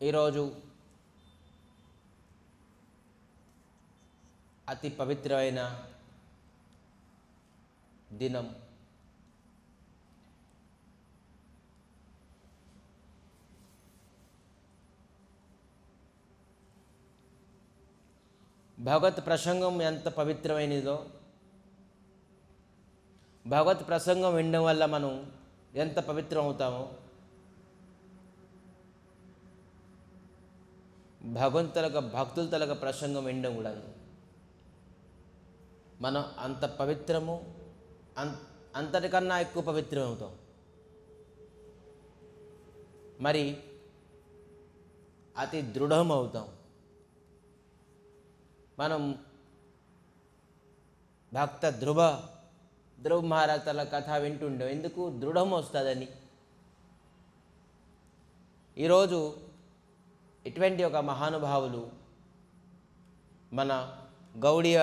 ఈరోజు అతి పవిత్రమైన దినం. భగవత్ ప్రసంగం ఎంత పవిత్రమైనదో, భగవత్ ప్రసంగం వినడం వల్ల మనం ఎంత పవిత్రం అవుతామో, భక్తుల తలక ప్రసంగం వినడం కూడా మనం అంత పవిత్రము, అంతటికన్నా ఎక్కువ పవిత్రం అవుతాం. మరి అతి దృఢం అవుతాం. మనం భక్త ధ్రువ మహారాజ్ తల కథ వింటుండే ఎందుకు దృఢం వస్తుందని. ఈరోజు ఇటువంటి ఒక మహానుభావులు మన గౌడీయ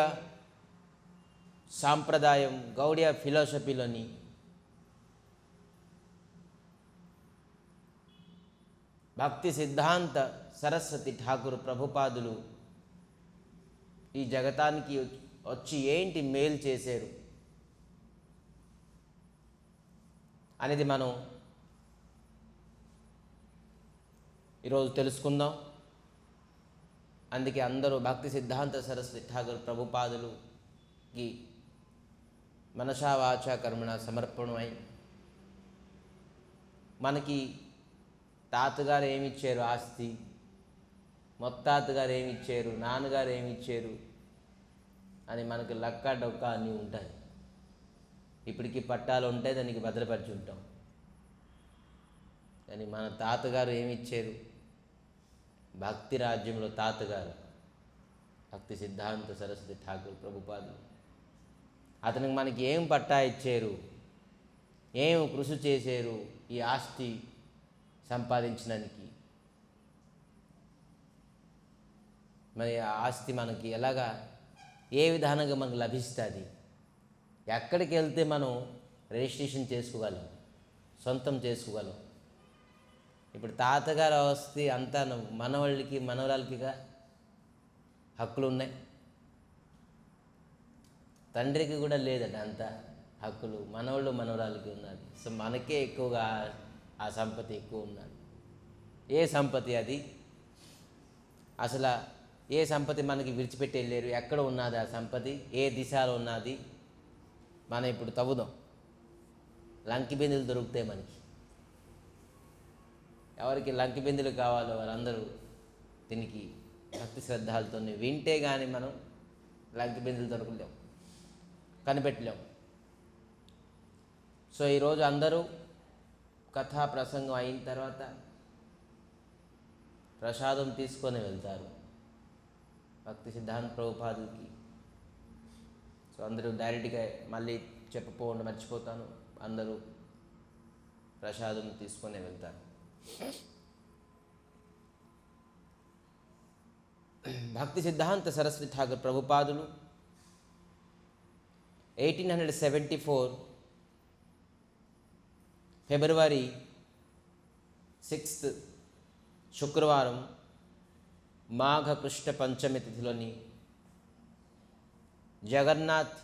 సాంప్రదాయం, గౌడీయ ఫిలాసఫీలోని భక్తి సిద్ధాంత సరస్వతి ఠాకూర్ ప్రభుపాదులు ఈ జగతానికి వచ్చి ఏంటి మేలు చేశారు అనేది మనం ఈరోజు తెలుసుకుందాం. అందుకే అందరూ భక్తి సిద్ధాంత సరస్వతి ఠాకూర్ ప్రభుపాదులుకి మనసా వాచా కర్మణ సమర్పణమై, మనకి తాతగారు ఏమిచ్చారు ఆస్తి, మొత్తాతగారు ఏమిచ్చారు, నాన్నగారు ఏమిచ్చారు అని మనకి లక్క డొక్క అన్నీ ఉంటాయి. ఇప్పటికి పట్టాలు ఉంటే దానికి భద్రపరిచి ఉంటాం. కానీ మన తాతగారు ఏమిచ్చారు? భక్తి రాజ్యంలో తాతగారు భక్తి సిద్ధాంత సరస్వతి ఠాకూర్ ప్రభుపాదులు. అతనికి మనకి ఏం పట్టా ఇచ్చారు, ఏం కృషి చేశారు ఈ ఆస్తి సంపాదించడానికి. మరి ఆ ఆస్తి మనకి ఎలాగా, ఏ విధానంగా మనకు లభిస్తుంది, ఎక్కడికి వెళ్తే మనం రిజిస్ట్రేషన్ చేసుకోగలం, సొంతం చేసుకోగలం. ఇప్పుడు తాతగారు ఆస్తి అంతా మనవాళ్ళకి మనవరాలకిగా హక్కులు ఉన్నాయి. తండ్రికి కూడా లేదట అంత హక్కులు, మనవాళ్ళు మనవరాలకి ఉన్నది. సో మనకే ఎక్కువగా ఆ సంపత్తి ఎక్కువ ఉన్నది. ఏ సంపత్తి అది? అసలు ఏ సంపత్తి మనకి విడిచిపెట్టి వెళ్ళారు? ఎక్కడ ఉన్నది ఆ సంపత్తి? ఏ దిశలో ఉన్నది? మనం ఇప్పుడు తవ్వుదాం. లంకి బిందెలు దొరుకుతాయి మనకి. ఎవరికి లంకి బిందెలు కావాలో వాళ్ళందరూ దీనికి భక్తి శ్రద్ధలతో వింటే కానీ మనం లంకి బిందెలు దొరకలేం, కనిపెట్టలేం. సో ఈరోజు అందరూ కథా ప్రసంగం అయిన తర్వాత ప్రసాదం తీసుకొని వెళ్తారు భక్తి సిద్ధాంత ప్రభుపాదులకి. సో అందరూ డైరెక్ట్గా మళ్ళీ చెప్పకుండా మర్చిపోతాను, అందరూ ప్రసాదం తీసుకొని వెళ్తారు. భక్తి సిద్ధాంత సరస్వతి ఠాకూర్ ప్రభుపాదులు 1874 ఫిబ్రవరి 6 శుక్రవారం మాఘ కృష్ణ పంచమి తిథిలోని జగన్నాథ్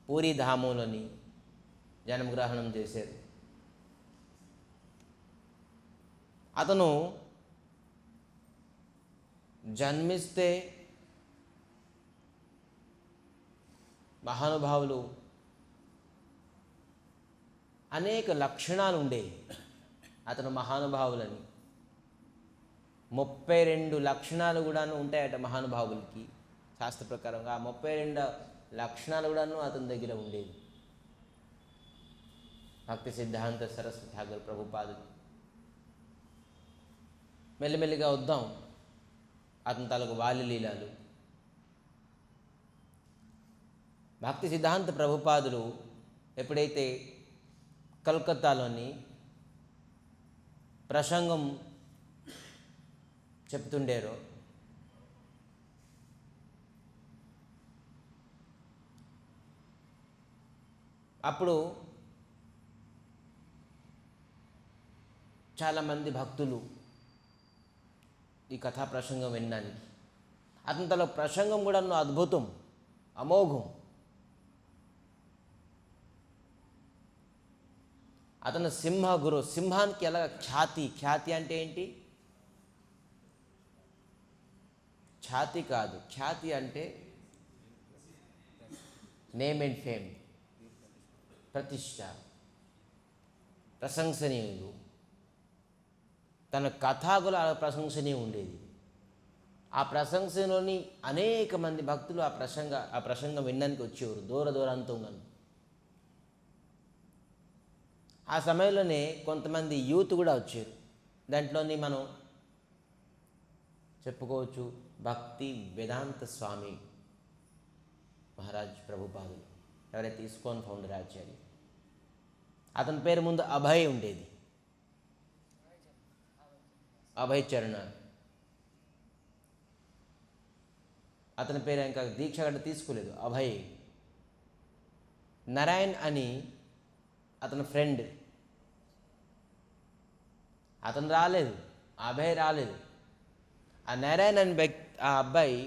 పూరి ధామంలోని జన్మగ్రహణం చేశారు. అతను జన్మిస్తే మహానుభావులు అనేక లక్షణాలు ఉండేవి. అతను మహానుభావులని 32 లక్షణాలు కూడాను ఉంటాయట మహానుభావులకి. శాస్త్ర ప్రకారంగా ఆ 32 లక్షణాలు కూడాను అతని దగ్గర ఉండేవి. భక్తి సిద్ధాంత సరస్వతి ఠాకూర్ ప్రభుపాదులు. మెల్లిమెల్లిగా వద్దాం అతని తలకు వాలి లీలాలు. భక్తి సిద్ధాంత ప్రభుపాదులు ఎప్పుడైతే కలకత్తాలోని ప్రసంగం చెప్తుండేరో, అప్పుడు చాలామంది భక్తులు ఈ కథా ప్రసంగం వినడానికి. అతని తన ప్రసంగం కూడా అద్భుతం, అమోఘం. అతను సింహ గురు. సింహానికి ఎలా ఖ్యాతి, ఖ్యాతి అంటే ఏంటి? ఖ్యాతి కాదు, ఖ్యాతి అంటే నేమ్ అండ్ ఫేమ్, ప్రతిష్ట, ప్రశంసనీయులు. తన కథాకుల ప్రశంసనీయం ఉండేది. ఆ ప్రశంసలోని అనేక మంది భక్తులు ఆ ప్రసంగం వినడానికి వచ్చేవారు, దూర దూరాంతం ఉన్నాను. ఆ సమయంలోనే కొంతమంది యూత్ కూడా వచ్చారు. దాంట్లోని మనం చెప్పుకోవచ్చు భక్తి వేదాంత స్వామి మహారాజ్ ప్రభుపాదులు, ఎవరైతే ఇస్కాన్ ఫౌండర్ ఆచార్య. అతని పేరు ముందు అభయ్ ఉండేది, అభయ్ చరణ. అతని పేరు ఇంకా దీక్ష గట్ట తీసుకోలేదు, అభయ్. నారాయణ్ అని అతని ఫ్రెండ్, అతను రాలేదు, అభయ్ రాలేదు. ఆ నారాయణ్ అని ఆ అబ్బాయి,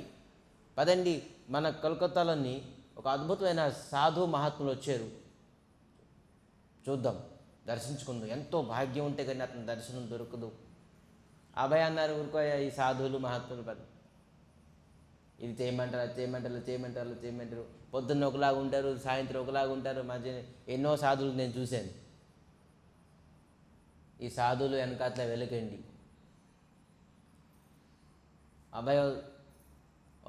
పదండి మన కోల్కతాలోని ఒక అద్భుతమైన సాధు మహాత్ములు వచ్చారు, చూద్దాం, దర్శించుకుందాం, ఎంతో భాగ్యం ఉంటే కానీ అతని దర్శనం దొరకదు. అభయ్ అన్నారు, ఊరుకో ఈ సాధువులు మహాత్ములు పద, ఇది చేయమంటారు, అది చేయమంటారు, చేయమంటారు, చేయమంటారు. పొద్దున్న ఒకలాగా ఉంటారు, సాయంత్రం ఒకలాగా ఉంటారు. మధ్య ఎన్నో సాధువులు నేను చూశాను. ఈ సాధువులు వెనకాతల వెలకండి. అబ్బాయి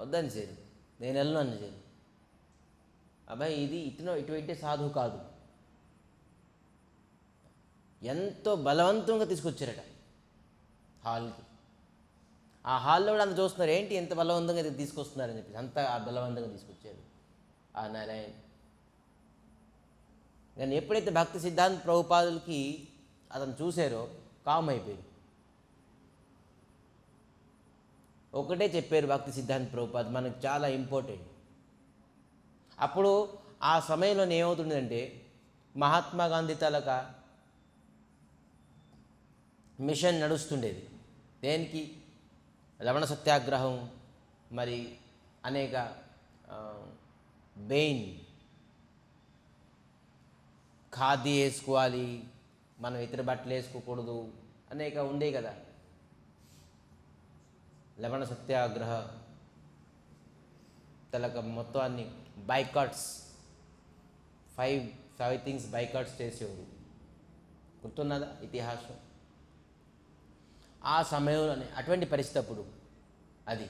వద్దని సార్, నేను వెళ్ళను సార్. అబ్బాయి ఇది ఇటువంటి సాధువు కాదు. ఎంతో బలవంతంగా తీసుకొచ్చారట హాల్కి. ఆ హాల్లో కూడా అంత చూస్తున్నారు, ఏంటి ఎంత బలవంతంగా తీసుకొస్తున్నారని చెప్పి అంత బలవంతంగా తీసుకొచ్చారు ఆ నారాయణ. కానీ ఎప్పుడైతే భక్తి సిద్ధాంత ప్రభుపాదులకి అతను చూశారో కామ్ అయిపోయారు. ఒకటే చెప్పారు భక్తి సిద్ధాంత ప్రభుపాద, మనకు చాలా ఇంపార్టెంట్. అప్పుడు ఆ సమయంలో ఏమవుతుందంటే మహాత్మా గాంధీ తాలూక మిషన్ నడుస్తుండేది. దేనికి? లవణ సత్యాగ్రహం, మరి అనేక బెయిన్, ఖాదీ వేసుకోవాలి, మనం ఇతర బట్టలు వేసుకోకూడదు, అనేక ఉండే కదా. లవణ సత్యాగ్రహ తలక మొత్తాన్ని బైకాట్స్, ఫైవ్ థింగ్స్ బైకాట్స్ చేసేవారు. గుర్తున్నదా ఇతిహాసం? ఆ సమయంలోనే అటువంటి పరిస్థితి అప్పుడు అది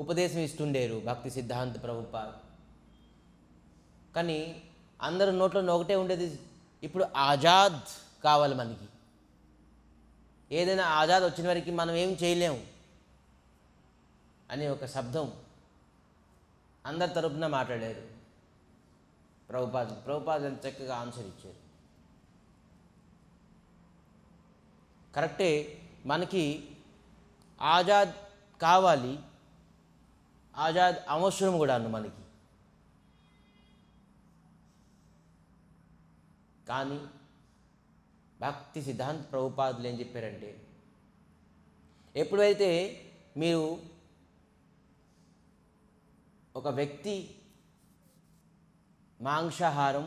ఉపదేశం ఇస్తుండేరు భక్తి సిద్ధాంత ప్రభుపాద. కానీ అందరు నోట్లో ఒకటే ఉండేది, ఇప్పుడు ఆజాద్ కావాలి మనకి. ఏదైనా ఆజాద్ వచ్చిన వరకు మనం ఏం చేయలేము అని ఒక శబ్దం అందరి తరపున మాట్లాడారు ప్రభుపాద ఎంత చక్కగా ఆన్సర్ ఇచ్చారు. కరెక్టే, మనకి ఆజాద్ కావాలి, ఆజాద్ అవసరం కూడా మనకి. కానీ భక్తి సిద్ధాంత ప్రభుపాదులు ఏం చెప్పారంటే, ఎప్పుడైతే మీరు ఒక వ్యక్తి మాంసాహారం,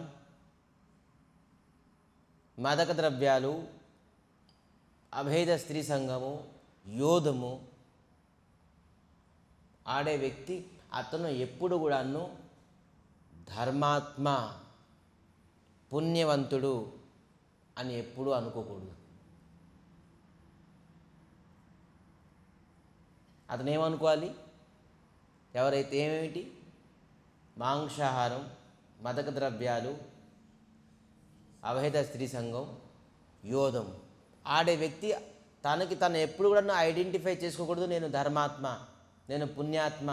మాదక ద్రవ్యాలు, అభేద స్త్రీ సంఘము, యోధము ఆడే వ్యక్తి, అతను ఎప్పుడు కూడాను ధర్మాత్మ, పుణ్యవంతుడు అని ఎప్పుడూ అనుకోకూడదు. అతను ఏమనుకోవాలి? ఎవరైతే ఏమేమిటి మాంసాహారం, మాదక ద్రవ్యాలు, అభేద స్త్రీ సంఘం, యోధం ఆడే వ్యక్తి తనకి తను ఎప్పుడు కూడా ఐడెంటిఫై చేసుకోకూడదు, నేను ధర్మాత్మ, నేను పుణ్యాత్మ,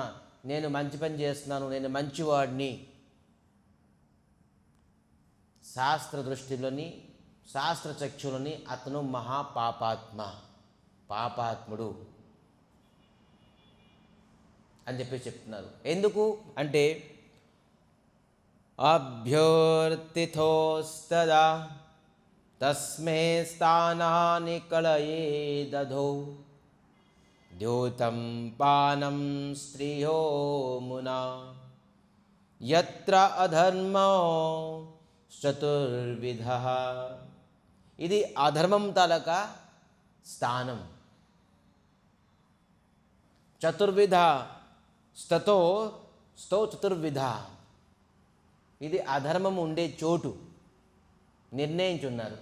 నేను మంచి పని చేస్తున్నాను, నేను మంచివాడిని. శాస్త్ర దృష్టిలోని, శాస్త్ర చక్షులని అతను మహాపాపాత్మ, పాపాత్ముడు అని చెప్పి చెప్తున్నారు. ఎందుకు అంటే అభ్యోర్తిథోస్తదా తస్మే స్థానాని కళయే దధో ద్యూతం పానం స్త్రియో మునా యత్ర అధర్మో చతుర్విధ. ఇది అధర్మం తాలక స్థానం. చతుర్విధ స్థతో స్థో చతుర్విధ, ఇది అధర్మం ఉండే చోటు నిర్ణయించున్నారు.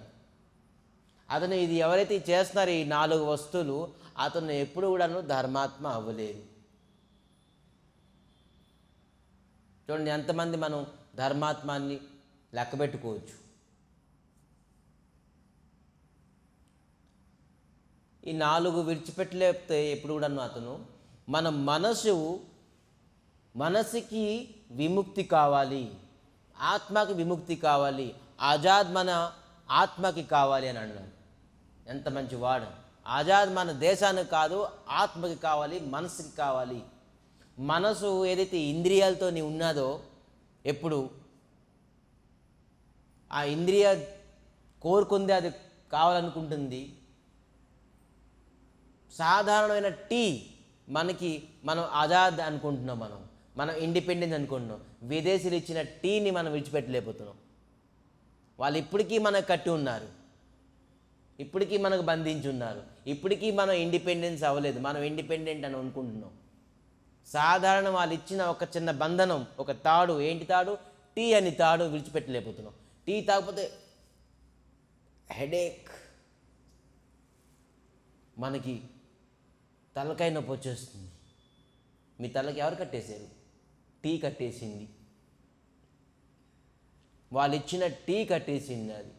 అతను ఇది ఎవరైతే చేస్తున్నారో ఈ 4 వస్తువులు, అతను ఎప్పుడు కూడాను ధర్మాత్మ అవ్వలేదు. చూడండి ఎంతమంది మనం ధర్మాత్మాన్ని లెక్కబెట్టుకోవచ్చు. ఈ 4 విడిచిపెట్టలేకపోతే ఎప్పుడు కూడాను అతను మన మనసుకి విముక్తి కావాలి, ఆత్మకి విముక్తి కావాలి, ఆజాద్ మన ఆత్మకి కావాలి అని అన్నాడు. ఎంత మంచి వాడు. ఆజాద్ మన దేశానికి కాదు, ఆత్మకి కావాలి, మనసుకి కావాలి. మనసు ఏదైతే ఇంద్రియాలతో ఉన్నదో, ఎప్పుడు ఆ ఇంద్రియ కోరుకుంది అది కావాలనుకుంటుంది. సాధారణమైన టీ మనం ఆజాద్ అనుకుంటున్నాం, మనం ఇండిపెండెన్స్ అనుకుంటున్నాం. విదేశీయులు ఇచ్చిన టీని మనం విడిచిపెట్టలేకపోతున్నాం. వాళ్ళు ఇప్పటికీ మనకు కట్టి ఉన్నారు, ఇప్పటికీ మనకు బంధించి ఉన్నారు, ఇప్పటికీ మనం ఇండిపెండెన్స్ అవ్వలేదు. మనం ఇండిపెండెంట్ అని అనుకుంటున్నాం. సాధారణ వాళ్ళు ఇచ్చిన ఒక చిన్న బంధనం, ఒక తాడు, ఏంటి తాడు? టీ అని తాడు విడిచిపెట్టలేకపోతున్నాం. టీ తాగకపోతే హెడేక్, మనకి తలకాయ నొప్పి వచ్చేస్తుంది. మీ తలకి ఎవరు కట్టేశారు? టీ కట్టేసింది. వాళ్ళు ఇచ్చిన టీ కట్టేసింది. అది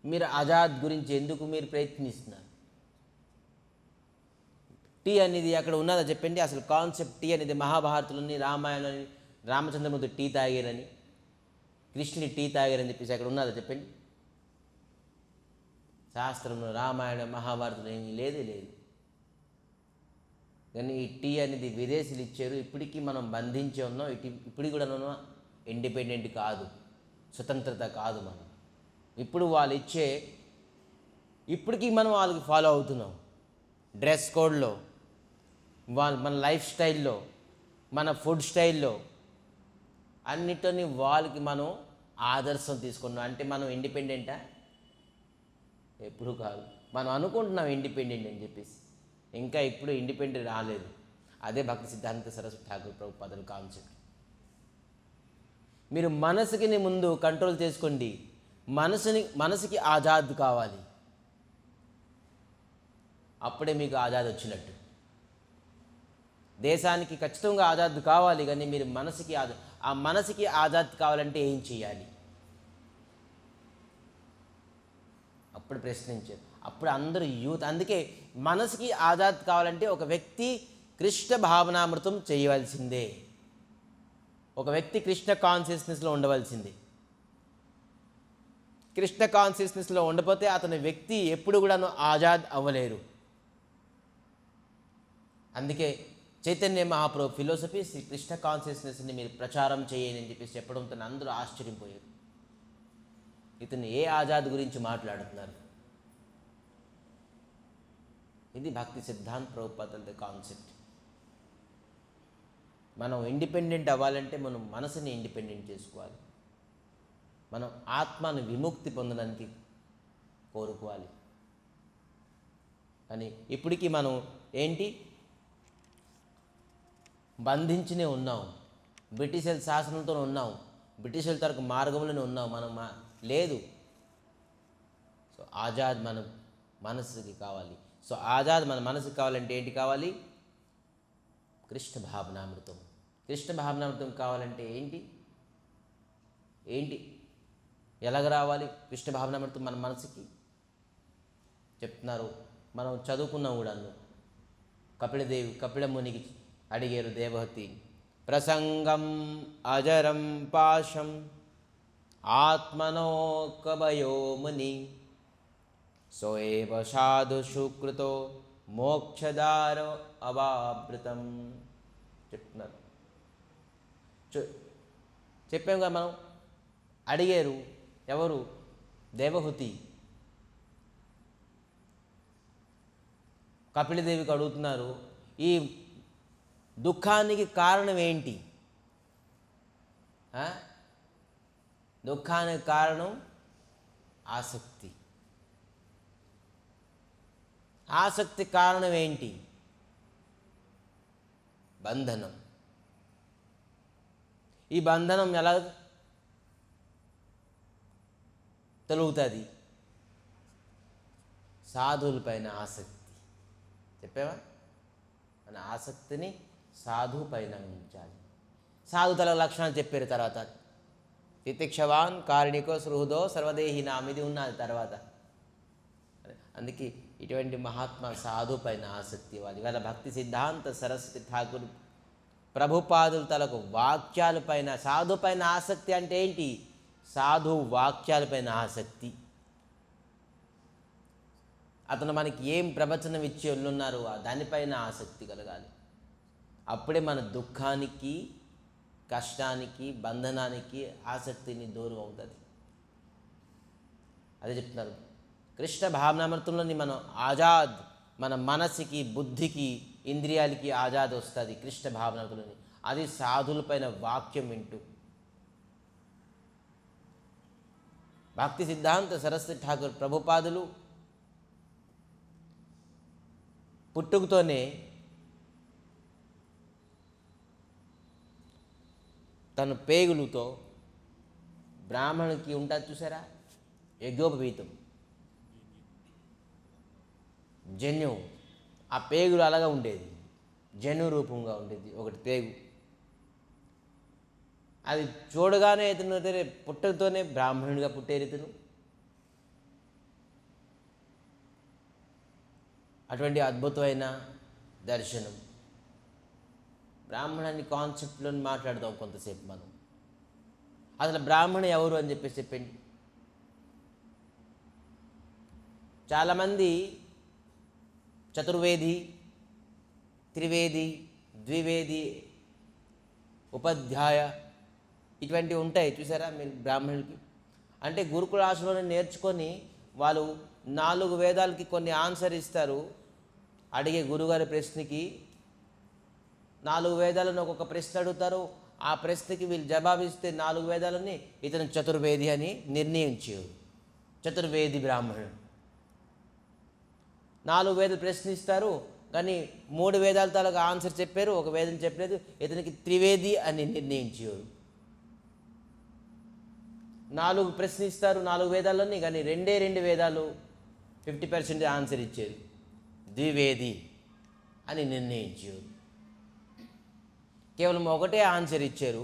మీరు ఆజాద్ గురించి ఎందుకు మీరు ప్రయత్నిస్తున్నారు? టీ అనేది అక్కడ ఉన్నదా చెప్పండి? అసలు కాన్సెప్ట్ టీ అనేది మహాభారతంలోని, రామాయణంలోని రామచంద్రమూర్తి టీ తాగారని, కృష్ణుని టీ తాగారని చెప్పేసి అక్కడ ఉన్నదా చెప్పండి? శాస్త్రంలో రామాయణ మహాభారతంలో ఏమీ లేదు. కానీ ఈ టీ అనేది విదేశీయులు ఇచ్చారు. ఇప్పటికీ మనం బంధించి ఉన్నాం. ఇప్పటికి కూడా ఇండిపెండెంట్ కాదు, స్వతంత్రత కాదు. మనం ఇప్పుడు వాళ్ళు ఇచ్చే, ఇప్పటికీ మనం వాళ్ళకి ఫాలో అవుతున్నాం. డ్రెస్ కోడ్లో, మన లైఫ్ స్టైల్లో, మన ఫుడ్ స్టైల్లో, అన్నిటిని వాళ్ళకి మనం ఆదర్శం తీసుకున్నాం. అంటే మనం ఇండిపెండెంటా? ఎప్పుడు కాదు. మనం అనుకుంటున్నాం ఇండిపెండెంట్ అని చెప్పేసి, ఇంకా ఇప్పుడు ఇండిపెండెంట్ రాలేదు. అదే భక్తి సిద్ధాంత సరస్వతి ఠాకూర్ ప్రభుపాదుల కాన్సెప్ట్. మీరు మనసుకి ముందు కంట్రోల్ చేసుకోండి. మనసుకి ఆజాద్ కావాలి, అప్పుడే మీకు ఆజాద్ వచ్చినట్టు. దేశానికి ఖచ్చితంగా ఆజాద్ కావాలి, కానీ మీరు మనసుకి ఆజాద్ కావాలంటే ఏం చేయాలి? అప్పుడు ప్రశ్నించారు. అప్పుడు అందరూ యూత్. అందుకే మనసుకి ఆజాద్ కావాలంటే ఒక వ్యక్తి కృష్ణ భావనామృతం చేయవలసిందే. ఒక వ్యక్తి కృష్ణ కాన్షియస్నెస్లో ఉండవలసిందే. కృష్ణ కాన్షియస్నెస్లో ఉండకపోతే అతని వ్యక్తి ఎప్పుడు కూడాను ఆజాద్ అవ్వలేరు. అందుకే చైతన్య మహాప్రభు ఫిలాసఫీ కృష్ణ కాన్షియస్నెస్ని మీరు ప్రచారం చేయండి అని చెప్పేసి చెప్పడంతో అందరూ ఆశ్చర్యపోయారు. ఇతను ఏ ఆజాద్ గురించి మాట్లాడుతున్నారు? ఇది భక్తి సిద్ధాంత ప్రభుపాదుల కాన్సెప్ట్. మనం ఇండిపెండెంట్ అవ్వాలంటే మనం మనసుని ఇండిపెండెంట్ చేసుకోవాలి. మనం ఆత్మను విముక్తి పొందడానికి కోరుకోవాలి. కానీ ఇప్పటికీ మనం ఏంటి బంధించినే ఉన్నాం. బ్రిటిష్ శాసనంతో ఉన్నాం, బ్రిటిష్ తరకు మార్గంలోనే ఉన్నాం. మనం లేదు. సో ఆజాద్ మన మనసుకి కావాలి. సో ఆజాద్ మన మనసుకి కావాలంటే ఏంటి కావాలి? కృష్ణ భావనామృతం. కృష్ణ భావనామృతం కావాలంటే ఏంటి ఎలాగ రావాలి కృష్ణ భావనామృతం మన మనసుకి? చెప్తున్నారు. మనం చదువుకున్నాం కూడాను. కపిలమునికి అడిగారు దేవహతి, ప్రసంగం అజరం పాశం ఆత్మనో కవయో ముని సోయేవ సాధు సుకృతో మోక్షదారో అవాభృతం చెప్తున్నారు. చెప్పాం కదా మనం. అడిగారు ఎవరు? దేవహుతి కపిలదేవికి అడుగుతున్నారు, ఈ దుఃఖానికి కారణం ఏంటి? దుఃఖానికి కారణం ఆసక్తి. ఆసక్తి కారణం ఏంటి? బంధనం. ఈ బంధనం ఎలా తొలుగుతుంది? సాధువులపైన ఆసక్తి. చెప్పావా? మన ఆసక్తిని సాధువు పైన ఉంచాలి. సాధుతల లక్షణాలు చెప్పారు తర్వాత. తితిక్షవాన్ కారుణికో సృహృదో సర్వదేహి నామ్, ఇది ఉన్నది తర్వాత. అందుకే ఇటువంటి మహాత్మా సాధు పైన ఆసక్తి ఇవ్వాలి. ఇవాళ భక్తి సిద్ధాంత సరస్వతి ఠాకూర్ ప్రభుపాదుల తలకు వాక్యాలపైన, సాధు పైన ఆసక్తి అంటే ఏంటి? సాధు వాక్యాలపైన ఆసక్తి. అతను మనకి ఏం ప్రవచనం ఇచ్చి ఉన్నారో దానిపైన ఆసక్తి కలగాలి. అప్పుడే మన దుఃఖానికి, కష్టానికి, బంధనానికి ఆసక్తిని దూరం అవుతుంది. అదే చెప్తున్నారు కృష్ణ భావనామృతంలోని మనం ఆజాద్, మన మనసుకి, బుద్ధికి, ఇంద్రియాలకి ఆజాద్ వస్తుంది కృష్ణ భావనామృతంలోని. అది సాధులపైన వాక్యం వింటూ. భక్తి సిద్ధాంత సరస్వతి ఠాకూర్ ప్రభుపాదులు పుట్టుకతోనే తన పేగులతో బ్రాహ్మణునికి ఉంటుంది చూసారా, యజ్ఞోపవీతం, జన్యు. ఆ పేగులు అలాగా ఉండేది, జన్యు రూపంగా ఉండేది ఒకటి పేగు. అది చూడగానే ఇతను పుట్టకతోనే బ్రాహ్మణుడిగా పుట్టేరు ఇతను. అటువంటి అద్భుతమైన దర్శనం. బ్రాహ్మణాన్ని కాన్సెప్ట్లో మాట్లాడదాం కొంతసేపు మనం. అసలు బ్రాహ్మణ ఎవరు అని చెప్పండి. చాలామంది చతుర్వేది, త్రివేది, ద్వివేది, ఉపాధ్యాయ ఇటువంటివి ఉంటాయి చూసారా మీరు బ్రాహ్మణులకి. అంటే గురుకుల ఆశ్రమంలో నేర్చుకొని వాళ్ళు 4 వేదాలకి కొన్ని ఆన్సర్ ఇస్తారు. అడిగే గురుగారి ప్రశ్నకి 4 వేదాలను ఒక్కొక్క ప్రశ్న అడుగుతారు. ఆ ప్రశ్నకి వీళ్ళు జవాబిస్తే 4 వేదాలని ఇతను చతుర్వేది అని నిర్ణయించారు. చతుర్వేది బ్రాహ్మణుడు. 4 వేదాలు ప్రశ్నిస్తారు కానీ 3 వేదాల తాలూకు ఆన్సర్ చెప్పారు, ఒక వేదం చెప్పలేదు. ఇతనికి త్రివేది అని నిర్ణయించారు. 4 ప్రశ్నిస్తారు 4 వేదాలని, కానీ 2 వేదాలు 50% ఆన్సర్ ఇచ్చారు. ద్వివేది అని నిర్ణయించారు. కేవలం ఒకటే ఆన్సర్ ఇచ్చారు.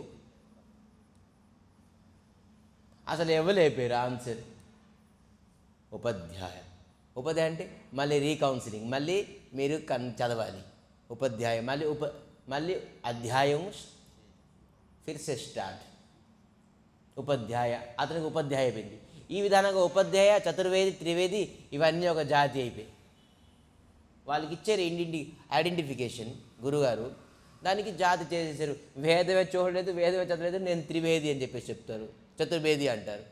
అసలు ఇవ్వలేపారు ఆన్సర్. ఉపాధ్యాయ. ఉపాధ్యాయ అంటే మళ్ళీ రీకౌన్సిలింగ్, మళ్ళీ మీరు చదవాలి. ఉపాధ్యాయ మళ్ళీ అధ్యాయం ఫిర్సే స్టార్ట్. ఉపాధ్యాయ, అతనికి ఉపాధ్యాయ అయిపోయింది. ఈ విధానంగా ఉపాధ్యాయ, చతుర్వేది, త్రివేది ఇవన్నీ ఒక జాతి అయిపోయి వాళ్ళకి ఇచ్చారు ఐడెంటిఫికేషన్ గురుగారు. దానికి జాతి చేసేసారు. వేదమే చూడలేదు, వేదమే చదవలేదు, నేను త్రివేది అని చెప్పేసి చెప్తారు, చతుర్వేది అంటారు.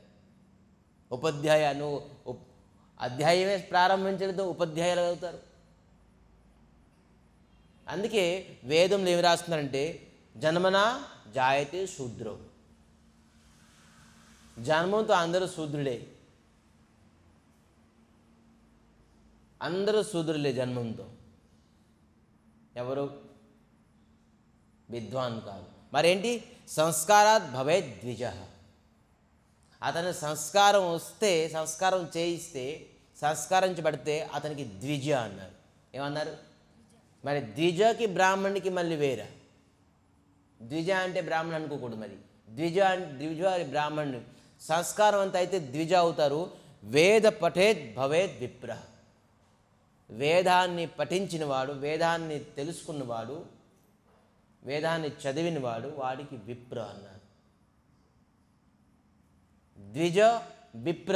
ఉపాధ్యాయ, నువ్వు అధ్యాయమే ప్రారంభించడంతో ఉపాధ్యాయులు అవుతారు. అందుకే వేదంలో ఏమి రాస్తున్నారంటే జన్మనా జాయతే శూద్రం. జన్మంతో అందరూ శూద్రులే, అందరూ శూద్రులే జన్మంతో. ఎవరు విద్వాన్ కాదు. మరేంటి? సంస్కారాత్ భవేత్ ద్విజ. అతని సంస్కారం వస్తే, సంస్కారం చేయిస్తే, సంస్కరించబడితే అతనికి ద్విజ అన్నారు. ఏమన్నారు? మరి ద్విజకి బ్రాహ్మణునికి మళ్ళీ వేరా? ద్విజ అంటే బ్రాహ్మణుడు అనుకోకూడదు. మరి ద్విజ బ్రాహ్మణుడు. సంస్కారం అంతా అయితే ద్విజ అవుతారు. వేద పఠేత్ భవేత్ విప్ర. వేదాన్ని పఠించినవాడు, వేదాన్ని తెలుసుకున్నవాడు, వేదాన్ని చదివినవాడు, వాడికి విప్ర అన్నారు. ద్విజ విప్ర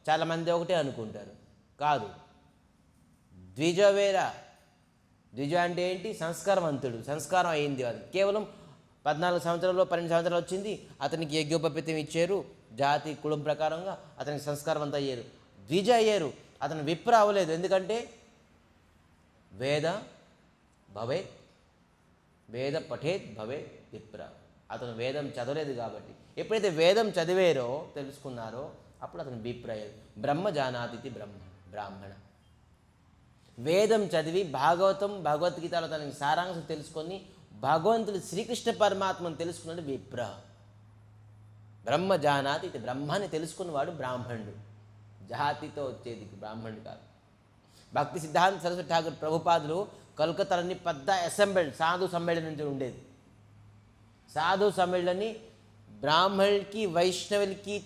చాలామంది ఒకటే అనుకుంటారు. కాదు, ద్విజ వేరా. ద్విజ అంటే ఏంటి? సంస్కారవంతుడు, సంస్కారం అయింది. అది కేవలం 14 సంవత్సరాల్లో 12 సంవత్సరాలు వచ్చింది, అతనికి యజ్ఞోపవీతం ఇచ్చారు, జాతి కులం ప్రకారంగా అతనికి సంస్కారం అంతా అయ్యారు, ద్విజ అయ్యారు. అతను విప్ర అవ్వలేదు. ఎందుకంటే వేద భవేత్, వేద పఠేత్ భవేత్ విప్ర. అతను వేదం చదవలేదు కాబట్టి. ఎప్పుడైతే వేదం చదివారో, తెలుసుకున్నారో, అప్పుడు అతను విప్ర అయ్యారు. బ్రహ్మ జానాతిథి బ్రాహ్మణ. వేదం చదివి భాగవతం భగవద్గీతలో తనకి సారాంశం తెలుసుకొని భగవంతుడు శ్రీకృష్ణ పరమాత్మను తెలుసుకున్నాడు విప్ర. బ్రహ్మ జానాతి, ఇది బ్రహ్మాన్ని తెలుసుకున్నవాడు బ్రాహ్మణుడు. జాతితో వచ్చేది బ్రాహ్మణుడు కాదు. భక్తి సిద్ధాంత సరస్వతి ఠాకూర్ ప్రభుపాదులు కలకత్తాలోని పెద్ద అసెంబ్లీ సాధు సమ్మేళనం నుంచి ఉండేది. సాధు సమ్మేళని బ్రాహ్మణులకి వైష్ణవులకి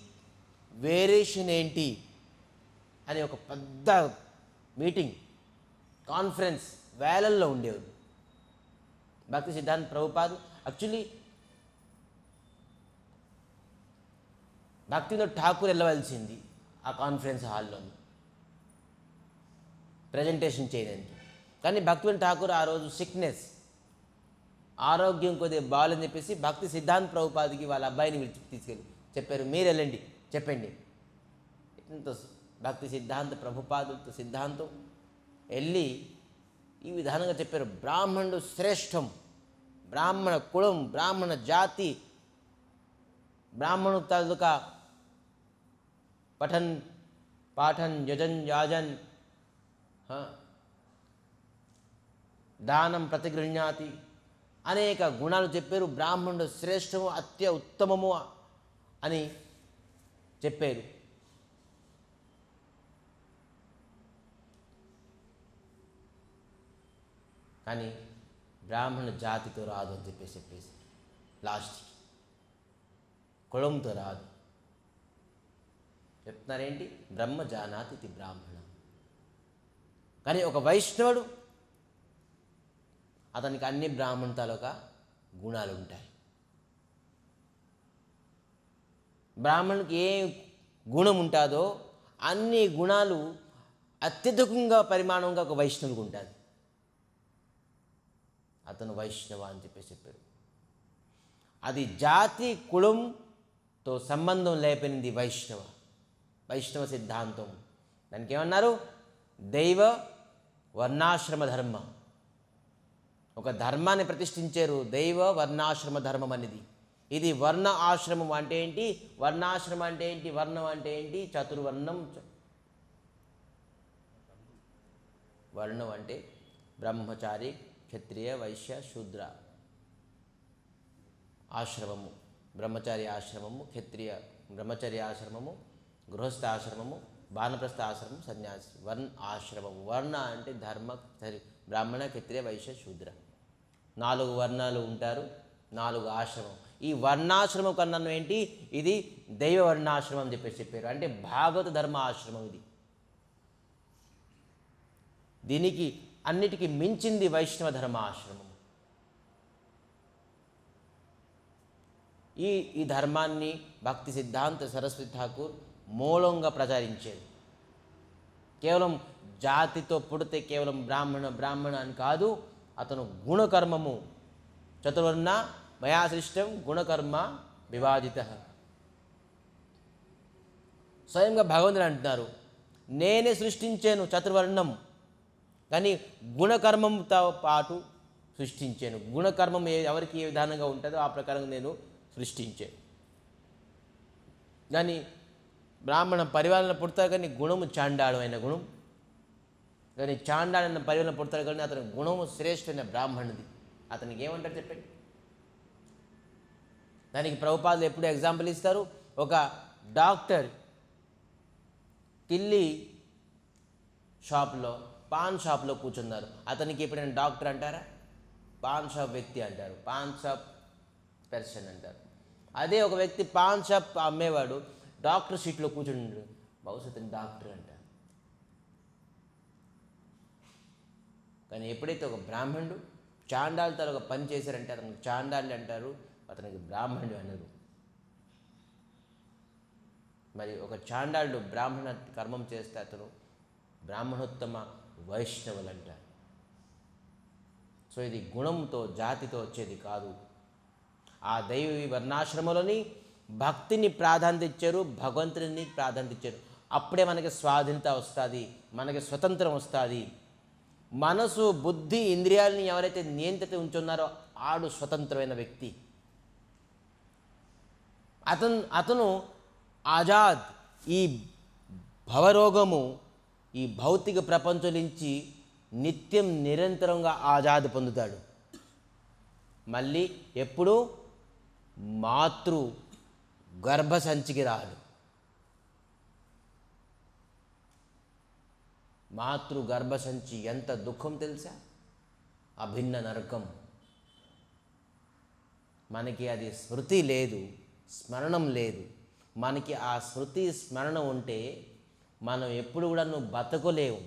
వేరియేషన్ ఏంటి అని ఒక పెద్ద మీటింగ్, కాన్ఫరెన్స్ వేలల్లో ఉండేవి. భక్తి సిద్ధాంత ప్రభుపాదు యాక్చువల్లీ భక్తివినోద్ ఠాకూర్ వెళ్ళవలసింది ఆ కాన్ఫరెన్స్ హాల్లో ప్రజెంటేషన్ చేయడానికి. కానీ భక్తివినోద్ ఠాకూర్ ఆ రోజు సిక్నెస్, ఆరోగ్యం కొద్దిగా బాగాలని చెప్పేసి భక్తి సిద్ధాంత ప్రభుపాదికి వాళ్ళ అబ్బాయిని తీసుకెళ్ళి చెప్పారు, మీరు వెళ్ళండి చెప్పండి. ఇంత భక్తి సిద్ధాంత ప్రభుపాదులతో సిద్ధాంతం వెళ్ళి ఈ విధానంగా చెప్పారు. బ్రాహ్మణుడు శ్రేష్టం, బ్రాహ్మణ కులం, బ్రాహ్మణ జాతి, బ్రాహ్మణు తాలూకా పఠన్ పాఠన్ యజన్ యాజన్ దానం ప్రతిగృహ్ణాతి అనేక గుణాలు చెప్పారు. బ్రాహ్మణుడు శ్రేష్టము, అత్య ఉత్తమము అని చెప్పారు. కానీ బ్రాహ్మణ జాతితో రాదు అని చెప్పేసి లాస్ట్కి కులంతో రాదు చెప్తున్నారేంటి, బ్రహ్మ జానాతి ఇది బ్రాహ్మణ. కానీ ఒక వైష్ణవుడు అతనికి అన్ని బ్రాహ్మణ తాలూకా గుణాలు ఉంటాయి. బ్రాహ్మణునికి ఏ గుణం ఉంటుందో అన్ని గుణాలు అత్యధికంగా పరిమాణంగా ఒక వైష్ణవుడికి ఉంటుంది. అతను వైష్ణవ అని చెప్పారు. అది జాతి కులంతో సంబంధం లేకపోయింది వైష్ణవ సిద్ధాంతం. దానికి ఏమన్నారు, దైవ వర్ణాశ్రమ ధర్మం. ఒక ధర్మాన్ని ప్రతిష్ఠించారు, దైవ వర్ణాశ్రమ ధర్మం అనేది. ఇది వర్ణ ఆశ్రమం అంటే ఏంటి, వర్ణాశ్రమం అంటే ఏంటి, వర్ణం అంటే ఏంటి, చతుర్వర్ణం. వర్ణం అంటే బ్రహ్మచారి, క్షత్రియ, వైశ్య, శూద్ర ఆశ్రమము. బ్రహ్మచారి ఆశ్రమము, క్షత్రియ బ్రహ్మచర్య ఆశ్రమము, గృహస్థ ఆశ్రమము, బాణప్రస్థ ఆశ్రమం, సన్యాసి. ఆశ్రమము. వర్ణ అంటే ధర్మ, బ్రాహ్మణ, క్షత్రియ, వైశ్య, శూద్ర 4 వర్ణాలు ఉంటారు, 4 ఆశ్రమం. ఈ వర్ణాశ్రమం కన్నా ఏంటి, ఇది దైవ వర్ణాశ్రమం అని చెప్పారు. అంటే భాగవత ధర్మ ఆశ్రమం ఇది. దీనికి అన్నిటికీ మించింది వైష్ణవ ధర్మ ఆశ్రమం. ఈ ధర్మాన్ని భక్తి సిద్ధాంత సరస్వతి ఠాకూర్ మూలంగా ప్రచారించేది. కేవలం జాతితో పుడితే కేవలం బ్రాహ్మణ అని కాదు, అతను గుణకర్మము చతుర్వర్ణ మయా సృష్టం గుణకర్మ విభాజిత. స్వయంగా భగవంతుడు అంటున్నారు, నేనే సృష్టించాను చతుర్వర్ణం, కానీ గుణకర్మంతో పాటు సృష్టించాను. గుణకర్మం ఎవరికి ఏ విధానంగా ఉంటుందో ఆ ప్రకారంగా నేను సృష్టించాను. కానీ బ్రాహ్మణ పరివారంలో పుడతారు, కానీ గుణము చాండాళమైన గుణం. కానీ చాండాళన పరివారంలో పుడతారు, కానీ అతని గుణము శ్రేష్టమైన బ్రాహ్మణుది. అతనికి ఏమంటారు చెప్పండి. దానికి ప్రభుపాదులు ఎప్పుడు ఎగ్జాంపుల్ ఇస్తారు. ఒక డాక్టర్ కిల్లి షాప్లో, పాన్ షాప్లో కూర్చున్నారు. అతనికి ఎప్పుడైనా డాక్టర్ అంటారా? పాన్ షాప్ వ్యక్తి అంటారు, పాన్ షాప్ పర్సన్ అంటారు. అదే ఒక వ్యక్తి పాన్ షాప్ అమ్మేవాడు డాక్టర్ సీట్లో కూర్చుంటాడు, బహుశా అతని డాక్టర్ అంటారు. కానీ ఎప్పుడైతే ఒక బ్రాహ్మణుడు చాండాలతో ఒక పని చేశారంటే అతనికి చాండాలి అంటారు, అతనికి బ్రాహ్మణుడు అనరు. మరి ఒక చాండాలుడు బ్రాహ్మణ కర్మం చేస్తే అతను బ్రాహ్మణోత్తమ వైష్ణవులు అంటారు. సో ఇది గుణంతో జాతితో వచ్చేది కాదు. ఆ దైవీ వర్ణాశ్రమంలోని భక్తిని ప్రాధాన్యత ఇచ్చారు, భగవంతుని ప్రాధాన్యత ఇచ్చారు. అప్పుడే మనకి స్వాధీనత వస్తుంది, మనకి స్వతంత్రం వస్తుంది. మనసు, బుద్ధి, ఇంద్రియాలని ఎవరైతే నియంత్రిత ఉంచున్నారో ఆడు స్వతంత్రమైన వ్యక్తి. అతను ఆజాద్. ఈ భవరోగము, ఈ భౌతిక ప్రపంచం నుంచి నిత్యం నిరంతరంగా ఆజాద్ పొందుతాడు. మళ్ళీ ఎప్పుడు మాతృ గర్భసంచికి రాడు. మాతృ గర్భసంచి ఎంత దుఃఖం తెలుసా? అభిన్న నరకం. మనకి అది స్మృతి లేదు, స్మరణం లేదు. మనకి ఆ స్మృతి స్మరణ ఉంటే మనం ఎప్పుడు కూడా బతకలేము.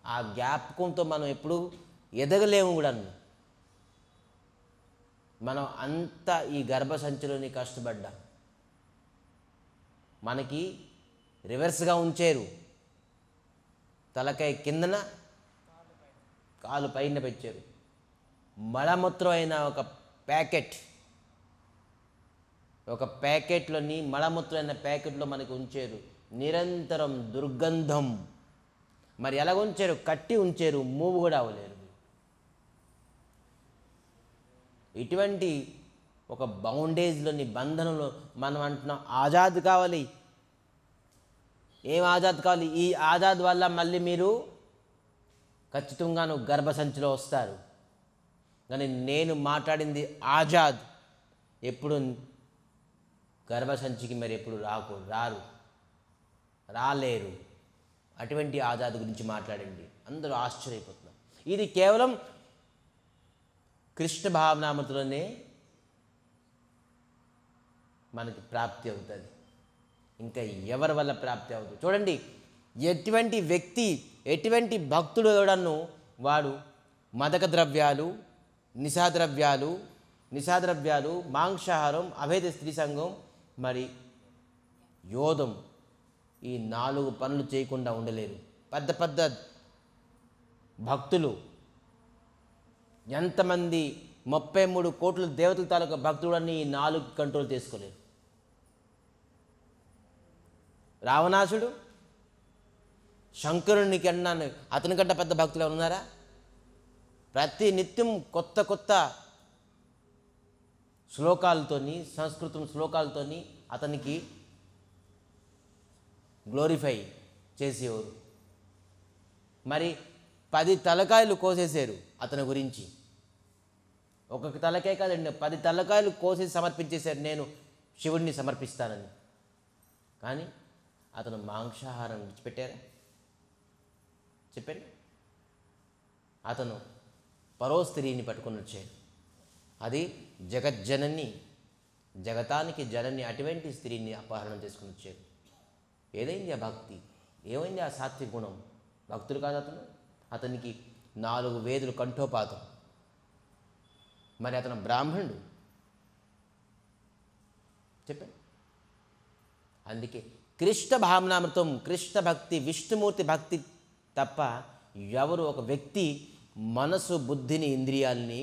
ఆ జ్ఞాపకంతో మనం ఎప్పుడు ఎదగలేము కూడా. మనం అంతా ఈ గర్భసంచిలోని కష్టపడ్డాం. మనకి రివర్స్గా ఉంచారు. తలకాయ కిందన, కాలు పైన పెట్టారు. మలమూత్రం అయిన ఒక ప్యాకెట్లోని మలమూత్రం అయిన ప్యాకెట్లో మనకి ఉంచారు. నిరంతరం దుర్గంధం. మరి ఎలా ఉంచారు? కట్టి ఉంచారు, మూవ్ కూడా అవ్వలేరు. ఇటువంటి ఒక బౌండేజ్లోని బంధనంలో మనం అంటున్నాం ఆజాద్ కావాలి. ఏం ఆజాద్ కావాలి? ఈ ఆజాద్ వల్ల మళ్ళీ మీరు ఖచ్చితంగాను గర్భసంచిలో వస్తారు. కానీ నేను మాట్లాడింది ఆజాద్. ఎప్పుడు గర్భసంచికి మరి ఎప్పుడు రాలేరు. అటువంటి ఆజాద్ గురించి మాట్లాడండి. అందరూ ఆశ్చర్యపోతున్నారు. ఇది కేవలం కృష్ణ భావనామృతిలోనే మనకి ప్రాప్తి అవుతుంది. ఇంకా ఎవరి వల్ల ప్రాప్తి అవుతుంది? చూడండి, ఎటువంటి వ్యక్తి, ఎటువంటి భక్తుడు ఎవడను వాడు మదక ద్రవ్యాలు, నిశాద్రవ్యాలు, మాంసాహారం, అభేద స్త్రీ సంఘం, మరి యోధం, ఈ 4 పనులు చేయకుండా ఉండలేరు. పెద్ద భక్తులు ఎంతమంది 33 కోట్ల దేవతల తాలూకా భక్తుడని ఈ 4 కంట్రోల్ చేసుకోలేరు. రావణాసుడు శంకరునికి అన్నాను, అతనికంటే పెద్ద భక్తులు ఉన్నారా? ప్రతి నిత్యం కొత్త శ్లోకాలతోని, సంస్కృతం శ్లోకాలతోని అతనికి గ్లోరిఫై చేసేవారు. మరి 10 తలకాయలు కోసేశారు అతని గురించి. ఒక్కొక్క తలకాయ కాదండి, 10 తలకాయలు కోసేసి సమర్పించేశారు, నేను శివుడిని సమర్పిస్తానని. కానీ అతను మాంసాహారం విడిచిపెట్టారా? చెప్పండి. అతను పరో స్త్రీని పట్టుకొని వచ్చాడు. అది జగజ్జనని, జగతానికి జనని, అటువంటి స్త్రీని అపహరణం చేసుకుని వచ్చాడు. ఏదైంది ఆ భక్తి? ఏమైంది ఆ సాత్విక గుణం? భక్తుడు కాదు అతను. అతనికి 4 వేదులు కంఠోపాతం. మరి అతను బ్రాహ్మణుడు. చెప్పండి. అందుకే కృష్ణ భావనామృతం, కృష్ణ భక్తి, విష్ణుమూర్తి భక్తి తప్ప ఎవరు ఒక వ్యక్తి మనసు, బుద్ధిని, ఇంద్రియాలని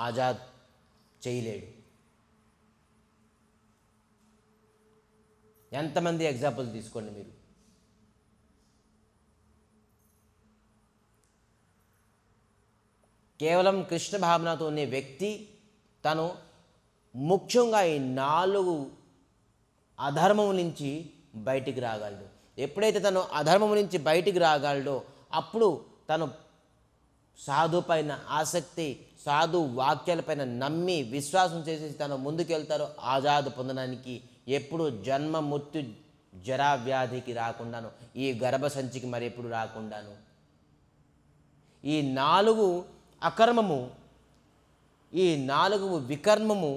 ఆజాద్ చేయలేడు. ఎంతమంది ఎగ్జాంపుల్ తీసుకోండి మీరు. కేవలం కృష్ణ భావనతో ఉండే వ్యక్తి తను ముఖ్యంగా ఈ 4 అధర్మం నుంచి బయటికి రాగలడు. ఎప్పుడైతే తను అధర్మం నుంచి బయటికి రాగలడో అప్పుడు తను సాధు పైన ఆసక్తి, సాధు వాక్యాలపైన నమ్మి విశ్వాసం చేసేసి తను ముందుకెళ్తారో ఆజాద్ పొందడానికి. ఎప్పుడు జన్మ, మృత్యు, జరా, వ్యాధికి రాకుండాను, ఈ గర్భసంచికి మరి ఎప్పుడు రాకుండాను. ఈ 4 అకర్మము, ఈ 4 వికర్మము,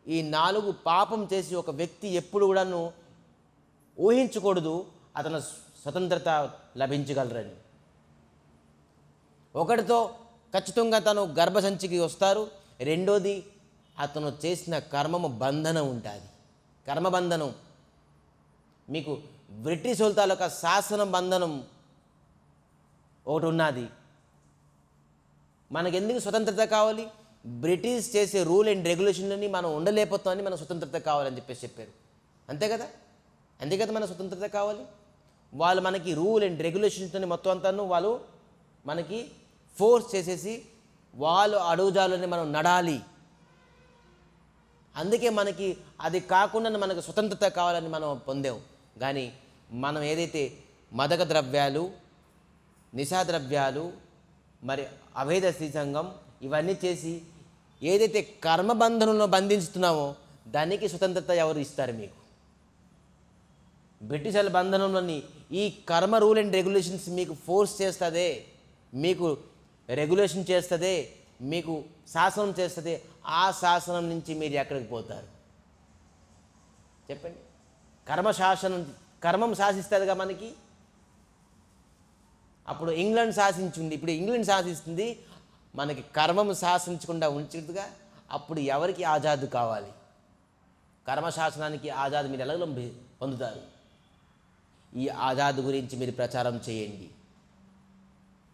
ఈ 4 పాపం చేసి ఒక వ్యక్తి ఎప్పుడు కూడాను ఊహించకూడదు అతను స్వతంత్రత లభించగలరని. ఒకటితో ఖచ్చితంగా తను గర్భసంచికి వస్తారు. రెండోది అతను చేసిన కర్మము బంధనం ఉంటుంది. కర్మబంధనం మీకు బ్రిటిష్ వాళ్ళ తాలూకా శాసన బంధనం ఒకటి ఉన్నది. మనకెందుకు స్వతంత్రత కావాలి? బ్రిటిష్ చేసే రూల్ అండ్ రెగ్యులేషన్లని మనం ఉండలేకపోతామని మన స్వతంత్రత కావాలని చెప్పేసి చెప్పారు. అంతే కదా, అంతే కదా మన స్వతంత్రత కావాలి. వాళ్ళు మనకి రూల్ అండ్ రెగ్యులేషన్స్ని మొత్తం అంతాను వాళ్ళు మనకి ఫోర్స్ చేసేసి వాళ్ళు అడుగుజాలని మనం నడాలి. అందుకే మనకి అది కాకుండా మనకు స్వతంత్రత కావాలని మనం పొందాం. కానీ మనం ఏదైతే మదక ద్రవ్యాలు, నిశాద్రవ్యాలు, మరి అభేద శ్రీసంగం ఇవన్నీ చేసి ఏదైతే కర్మబంధనంలో బంధించుతున్నామో దానికి స్వతంత్రత ఎవరు ఇస్తారు మీకు? బ్రిటిష్ వాళ్ళ బంధనంలోని ఈ కర్మ రూల్ అండ్ రెగ్యులేషన్స్ మీకు ఫోర్స్ చేస్తుందే, మీకు రెగ్యులేషన్ చేస్తుందే, మీకు శాసనం చేస్తుంది. ఆ శాసనం నుంచి మీరు ఎక్కడికి పోతారు చెప్పండి? కర్మం శాసిస్తుందిగా మనకి. అప్పుడు ఇంగ్లాండ్ శాసించింది, ఇప్పుడు ఇంగ్లాండ్ శాసిస్తుంది, మనకి కర్మం శాసించకుండా ఉంచుతుందిగా. అప్పుడు ఎవరికి ఆజాదు కావాలి? కర్మశాసనానికి ఆజాదు మీరు ఎలాగో పొందుతారు. ఈ ఆజాదు గురించి మీరు ప్రచారం చేయండి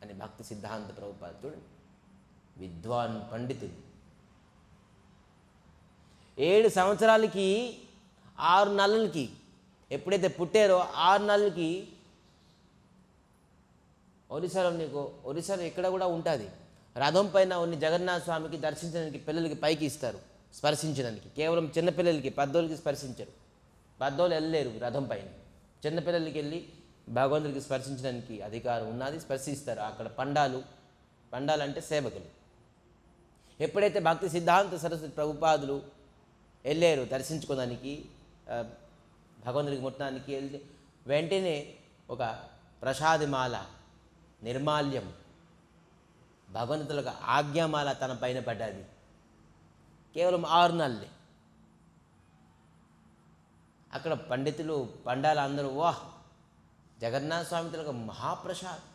అని భక్తి సిద్ధాంత ప్రభుపాద చూడండి. విద్వాన్ పండితులు 7 సంవత్సరాలకి 6 నెలలకి ఎప్పుడైతే పుట్టారో 6 నెలలకి ఒరిస్సాలో ఇక్కడ కూడా ఉంటుంది. రథం పైన కొన్ని జగన్నాథ స్వామికి దర్శించడానికి పిల్లలకి పైకి ఇస్తారు, స్పర్శించడానికి. కేవలం చిన్నపిల్లలకి, పెద్దోళ్ళకి స్పర్శించరు. పెద్దోళ్ళు వెళ్ళలేరు రథం పైన. చిన్నపిల్లలకి వెళ్ళి భగవంతుడికి స్పర్శించడానికి అధికారం ఉన్నది, స్పర్శిస్తారు. అక్కడ పండాలు అంటే సేవకులు. ఎప్పుడైతే భక్తి సిద్ధాంత సరస్వతి ప్రభుపాదులు వెళ్ళారు దర్శించుకోవడానికి, భగవంతుడికి ముట్టడానికి వెళ్ళి వెంటనే ఒక ప్రసాదిమాల, నిర్మాల్యం, భగవంతులకు ఆజ్ఞామాల తన పైన పడ్డది. కేవలం 6 నెలలే. అక్కడ పండాలు అందరూ వాహ్, జగన్నాథ స్వామి తనకు మహాప్రసాద్,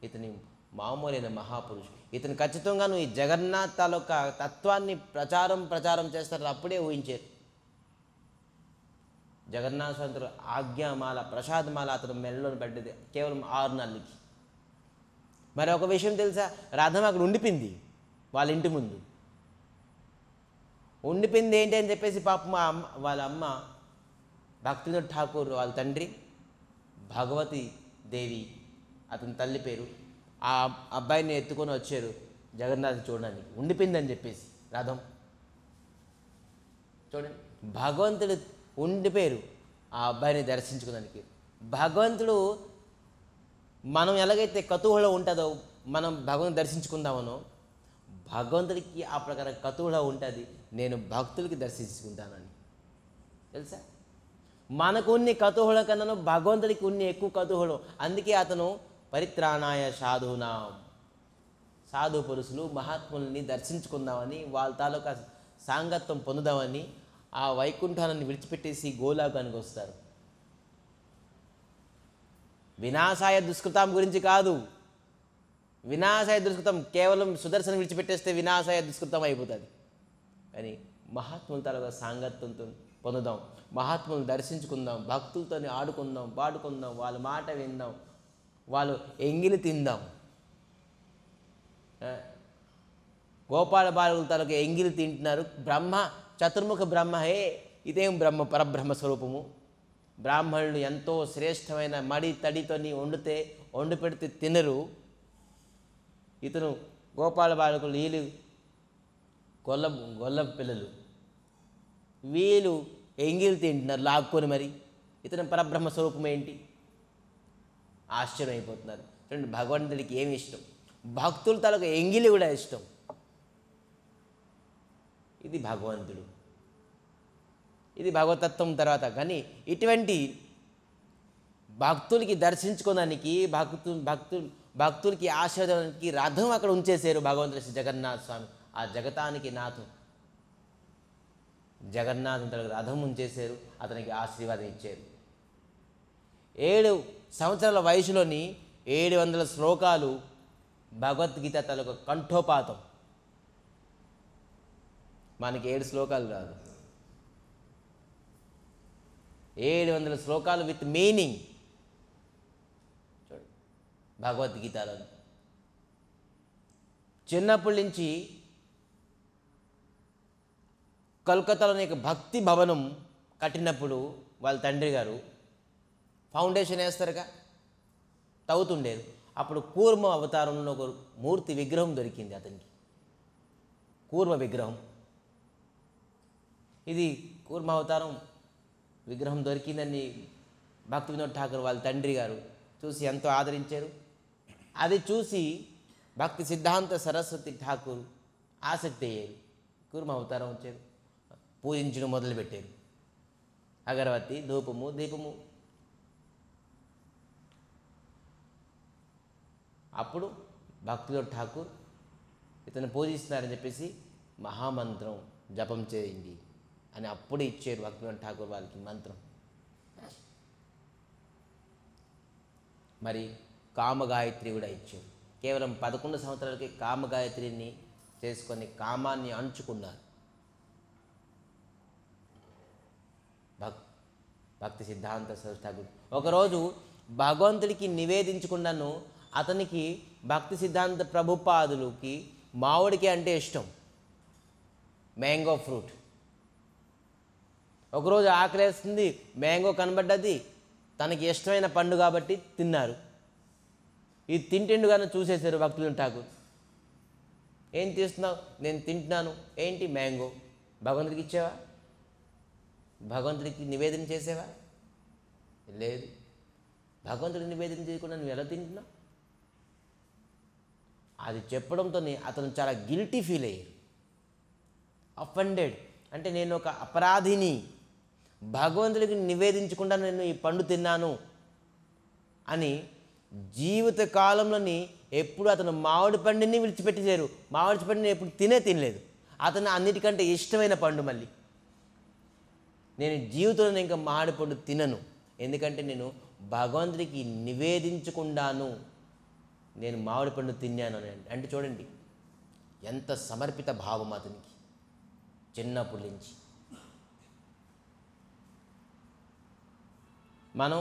ఇతని మామూలైన మహాపురుషుడు, ఇతను ఖచ్చితంగా నువ్వు ఈ జగన్నాథ్ తాలూకా తత్వాన్ని ప్రచారం చేస్తారు. అప్పుడే ఊహించారు. జగన్నాథ స్వామి ఆజ్ఞామాల, ప్రసాదమాల అతను మెడలోని పడ్డది కేవలం 6 నెలలకి. మరి ఒక విషయం తెలుసా? రథం అక్కడ ఉండిపోయింది వాళ్ళ ఇంటి ముందు. ఉండిపోయింది ఏంటి అని చెప్పేసి పాపం వాళ్ళ అమ్మ భక్తినాథ్ ఠాకూర్ వాళ్ళ తండ్రి, భగవతి దేవి అతని తల్లి పేరు, ఆ అబ్బాయిని ఎత్తుకొని వచ్చారు జగన్నాథ్ చూడడానికి. ఉండిపోయిందని చెప్పేసి రథం. చూడండి, భగవంతుడు ఉండిపోయారు ఆ అబ్బాయిని దర్శించుకోవడానికి. భగవంతుడు మనం ఎలాగైతే కతుహులో ఉంటుందో మనం భగవంతుని దర్శించుకుందామనో, భగవంతుడికి ఆ ప్రకారం కతుహులో ఉంటుంది, నేను భక్తులకి దర్శించుకుంటానని. తెలుసా? మనకు ఉన్ని కతుహుల కన్నాను భగవంతుడికి ఉన్ని ఎక్కువ కతుహులం. అందుకే అతను పరిత్రాణాయ సాధూనాం, సాధు పురుషులు మహాత్ముల్ని దర్శించుకుందామని, వాళ్ళ తాలూకా సాంగత్వం పొందుదామని ఆ వైకుంఠాన్ని విడిచిపెట్టేసి గోలోకానికి వస్తారు. వినాశాయ దుష్కృతం గురించి కాదు. వినాశాయ దుష్కృతం కేవలం సుదర్శనం విడిచిపెట్టేస్తే వినాశాయ దుష్కృతం అయిపోతుంది. కానీ మహాత్ముల తాలూకా సాంగత్యంతో పొందుదాం, మహాత్ములను దర్శించుకుందాం, భక్తులతో ఆడుకుందాం, పాడుకుందాం, వాళ్ళ మాట విందాం, వాళ్ళు ఎంగిలి తిందాం. గోపాల బాలుల తాలూకా ఎంగిలి తింటున్నారు. చతుర్ముఖ బ్రహ్మ, ఇదేం పరబ్రహ్మ స్వరూపము. బ్రాహ్మణులు ఎంతో శ్రేష్టమైన మడి తడితోని వండి పెడితే తినరు. ఇతను గోపాల బాలకులు, వీళ్ళు గొల్ల పిల్లలు, వీళ్ళు ఎంగిలి తింటున్నారు లాక్కొని. మరి ఇతను పరబ్రహ్మ స్వరూపం ఏంటి? ఆశ్చర్యం అయిపోతున్నారు. చూడండి, భగవంతుడికి ఏమి ఇష్టం? భక్తుల తాలూకా ఎంగిలి కూడా ఇష్టం. ఇది భగవంతుడు, ఇది భగవతత్వం. తర్వాత కానీ ఇటువంటి భక్తులకి దర్శించుకోవడానికి, భక్తులకి ఆశీర్వదానికి రథం అక్కడ ఉంచేశారు భగవంతుడు శ్రీ జగన్నాథ స్వామి. ఆ జగతానికి నాథు జగన్నాథుని రథం ఉంచేశారు, అతనికి ఆశీర్వాదం ఇచ్చారు. 7 సంవత్సరాల వయసులోని 700 శ్లోకాలు భగవద్గీత తాలూకా కంఠోపాతం. మనకి 7 శ్లోకాలు కాదు, 700 శ్లోకాలు విత్ మీనింగ్. చూడండి, భగవద్గీతలో చిన్నప్పటి నుంచి కలకత్తాలోని భక్తి భవనం కట్టినప్పుడు వాళ్ళ తండ్రి గారు ఫౌండేషన్ వేస్తారుగా, తవ్వుతుండేది. అప్పుడు కూర్మ అవతారంలో ఒక మూర్తి విగ్రహం దొరికింది అతనికి, కూర్మ విగ్రహం. ఇది కూర్మ అవతారం విగ్రహం దొరికిందని భక్తి వినోద్ ఠాకూర్ వాళ్ళ తండ్రి గారు చూసి ఎంతో ఆదరించారు. అది చూసి భక్తి సిద్ధాంత సరస్వతి ఠాకూర్ ఆసక్తి అయ్యారు. కూర్మ అవతారం వచ్చారు, పూజించడం మొదలుపెట్టారు. అగరవత్తి, ధూపము, దీపము. అప్పుడు భక్తి వినోద్ ఠాకూర్ ఇతను పూజిస్తున్నారని చెప్పేసి మహామంత్రం జపం చేయండి అని అప్పుడు ఇచ్చారు భక్తి వినోద్ ఠాకూర్ వాళ్ళకి మంత్రం. మరి కామగాయత్రి కూడా ఇచ్చారు. కేవలం 11 సంవత్సరాలకి కామగాయత్రిని చేసుకొని కామాన్ని అంచుకున్నారు భక్తి సిద్ధాంత సరస్వతి ఠాకూర్. ఒకరోజు భగవంతుడికి నివేదించుకున్నాను. అతనికి భక్తి సిద్ధాంత ప్రభుపాదులకి మామిడికి అంటే ఇష్టం, మ్యాంగో ఫ్రూట్. ఒకరోజు ఆకలేస్తుంది, మ్యాంగో కనబడ్డది, తనకి ఇష్టమైన పండు కాబట్టి తిన్నారు. ఇది తింటుండగానే చూసేశారు భక్తి వినోద్ ఠాకూర్. ఏం తీస్తున్నావు? నేను తింటున్నాను. ఏంటి? మ్యాంగో. భగవంతుడికి ఇచ్చావా? భగవంతుడికి నివేదన చేసేవా? లేదు. భగవంతుడికి నివేదన చేయకుండా నువ్వు ఎలా తింటున్నావు? అది చెప్పడంతో అతను చాలా గిల్టీ ఫీల్ అయ్యారు, అఫెండెడ్. అంటే నేను ఒక అపరాధిని, భగవంతుడికి నివేదించకుండా నేను ఈ పండు తిన్నాను అని. జీవిత కాలంలోని ఎప్పుడు అతను మామిడి పండుని విడిచిపెట్టేశారు. మామిడి పండుని ఎప్పుడు తినలేదు. అతను అన్నిటికంటే ఇష్టమైన పండు మళ్ళీ. నేను జీవితంలో ఇంకా మామిడి పండు తినను, ఎందుకంటే నేను భగవంతుడికి నివేదించకుండాను నేను మామిడి పండు తిన్నాను అని. అంటే చూడండి ఎంత సమర్పిత భావం అతనికి చిన్నప్పటి నుంచి. మనం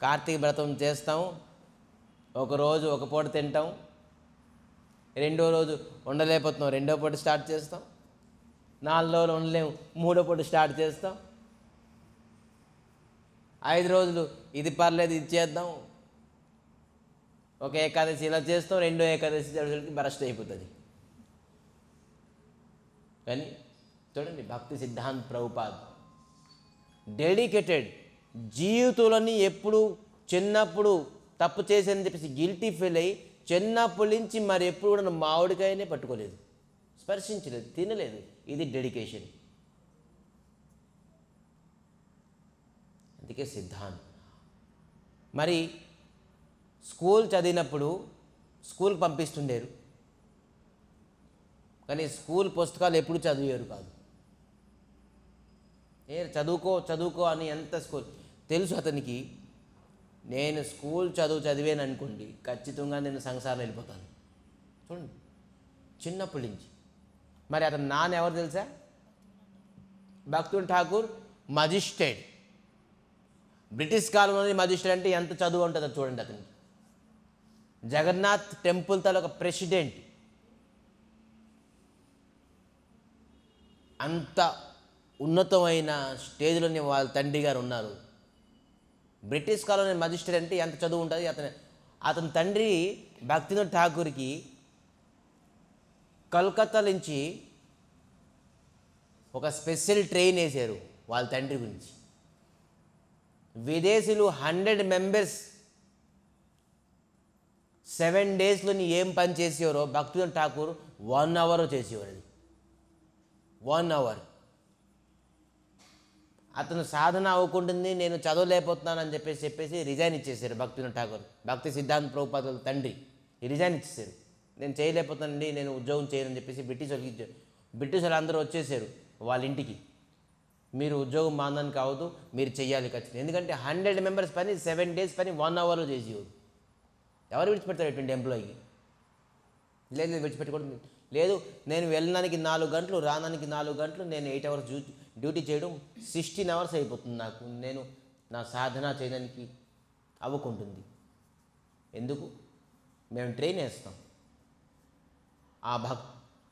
కార్తీక వ్రతం చేస్తాము, ఒకరోజు ఒక పూట తింటాం, రెండో రోజు ఉండలేకపోతున్నాం, రెండో పూట స్టార్ట్ చేస్తాం, 4 రోజులు ఉండలేము, 3వ పూట స్టార్ట్ చేస్తాం, 5 రోజులు ఇది పర్లేదు ఇది చేద్దాం, ఒక ఏకాదశి ఇలా చేస్తాం, రెండో ఏకాదశి బరస్ట్ అయిపోతుంది. కానీ చూడండి భక్తి సిద్ధాంత ప్రభుపాద్ డెడికేటెడ్. జీవితంలోని ఎప్పుడు చిన్నప్పుడు తప్పు చేసేదని చెప్పేసి గిల్టీ ఫీల్ అయ్యి చిన్నప్పటి నుంచి మరి ఎప్పుడు కూడా మామిడికాయనే పట్టుకోలేదు, స్పర్శించలేదు, తినలేదు. ఇది డెడికేషన్. అందుకే సిద్ధాంత్. మరి స్కూల్ చదివినప్పుడు స్కూల్కి పంపిస్తుండేరు, కానీ స్కూల్ పుస్తకాలు ఎప్పుడు చదివారు కాదు. చదువుకో అని ఎంత స్కూల్ తెలుసు అతనికి. నేను స్కూల్ చదివాను అనుకోండి, ఖచ్చితంగా నేను సంసారం వెళ్ళిపోతాను. చూడండి చిన్నప్పటి నుంచి. మరి అతను నాన్న ఎవరు తెలుసా? భక్తి వినోద్ ఠాకూర్ మజిస్ట్రేట్. బ్రిటిష్ కాలంలోని మజిస్ట్రేట్ అంటే ఎంత చదువు ఉంటుందో చూడండి అతనికి. జగన్నాథ్ టెంపుల్ తాలూకా ప్రెసిడెంట్. అంత ఉన్నతమైన స్టేజ్లోని వాళ్ళ తండ్రి గారు ఉన్నారు. బ్రిటిష్ కాలంలో మజిస్ట్రేట్ అంటే ఎంత చదువు ఉంటుంది. అతని తండ్రి భక్తి వినోద్ ఠాకూర్కి కలకత్తా నుంచి ఒక స్పెషల్ ట్రైన్ వేశారు వాళ్ళ తండ్రి గురించి. విదేశీయులు 100 మెంబర్స్ 7 డేస్లోని ఏం పని చేసేవారో భక్తి వినోద్ ఠాకూర్ 1 అవర్ చేసేవారు. అది 1 అవర్. అతను సాధన అవ్వకుంటుంది, నేను చదవలేకపోతున్నానని చెప్పేసి రిజైన్ ఇచ్చేసారు భక్తి వినోద్ ఠాకూర్. భక్తి సిద్ధాంత ప్రభుపాదుల తండ్రి రిజైన్ ఇచ్చేసారు. నేను చేయలేకపోతానండి, నేను ఉద్యోగం చేయనని చెప్పేసి బ్రిటిష్ వాళ్ళకి ఇచ్చారు. బ్రిటిష్ వాళ్ళు అందరూ వచ్చేసారు వాళ్ళ ఇంటికి. మీరు ఉద్యోగం మానడానికి అవ్వదు, మీరు చెయ్యాలి ఖచ్చితంగా. ఎందుకంటే 100 మెంబర్స్ పని 7 డేస్ పని 1 అవర్లో చేసేవారు. ఎవరు విడిచిపెడతారు ఎటువంటి ఎంప్లాయీకి? లేదు విడిచిపెట్టకూడదు. లేదు నేను వెళ్ళడానికి 4 గంటలు, రావడానికి 4 గంటలు, నేను 8 అవర్స్ డ్యూటీ చేయడం 16 అవర్స్ అయిపోతుంది నాకు. నేను నా సాధన చేయడానికి అవ్వకుంటుంది. ఎందుకు? మేము ట్రైన్ వేస్తాం.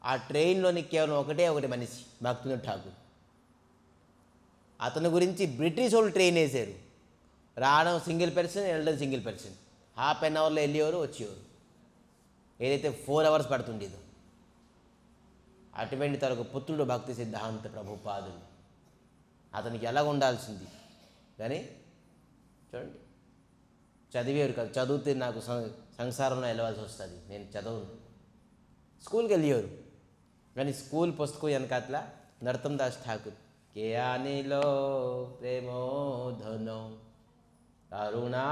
ఆ ట్రైన్లోని కేవలం ఒకటి మనిషి భక్తివినోద్ ఠాకూర్. అతని గురించి బ్రిటిష్ వాళ్ళు ట్రైన్ వేసారు. రావడం సింగిల్ పర్సన్, వెళ్ళడం సింగిల్ పర్సన్. హాఫ్ అన్ అవర్లో వెళ్ళేవారు, వచ్చేవారు. ఏదైతే 4 hours పడుతుండేదో అటువంటి తనకు పుత్రుడు భక్తి సిద్ధాంత ప్రభుపాదులు. అతనికి ఎలాగ ఉండాల్సింది కానీ చూడండి, చదివేవారు కాదు. చదివితే నాకు సంసారంలో వెళ్ళవలసి వస్తుంది, నేను చదవను. స్కూల్కి వెళ్ళేవారు కానీ స్కూల్ పుస్తకం వెనకాతల నరోత్తమ్ దాస్ ఠాకూర్ కేయానిలో ప్రేమోధనం కరుణా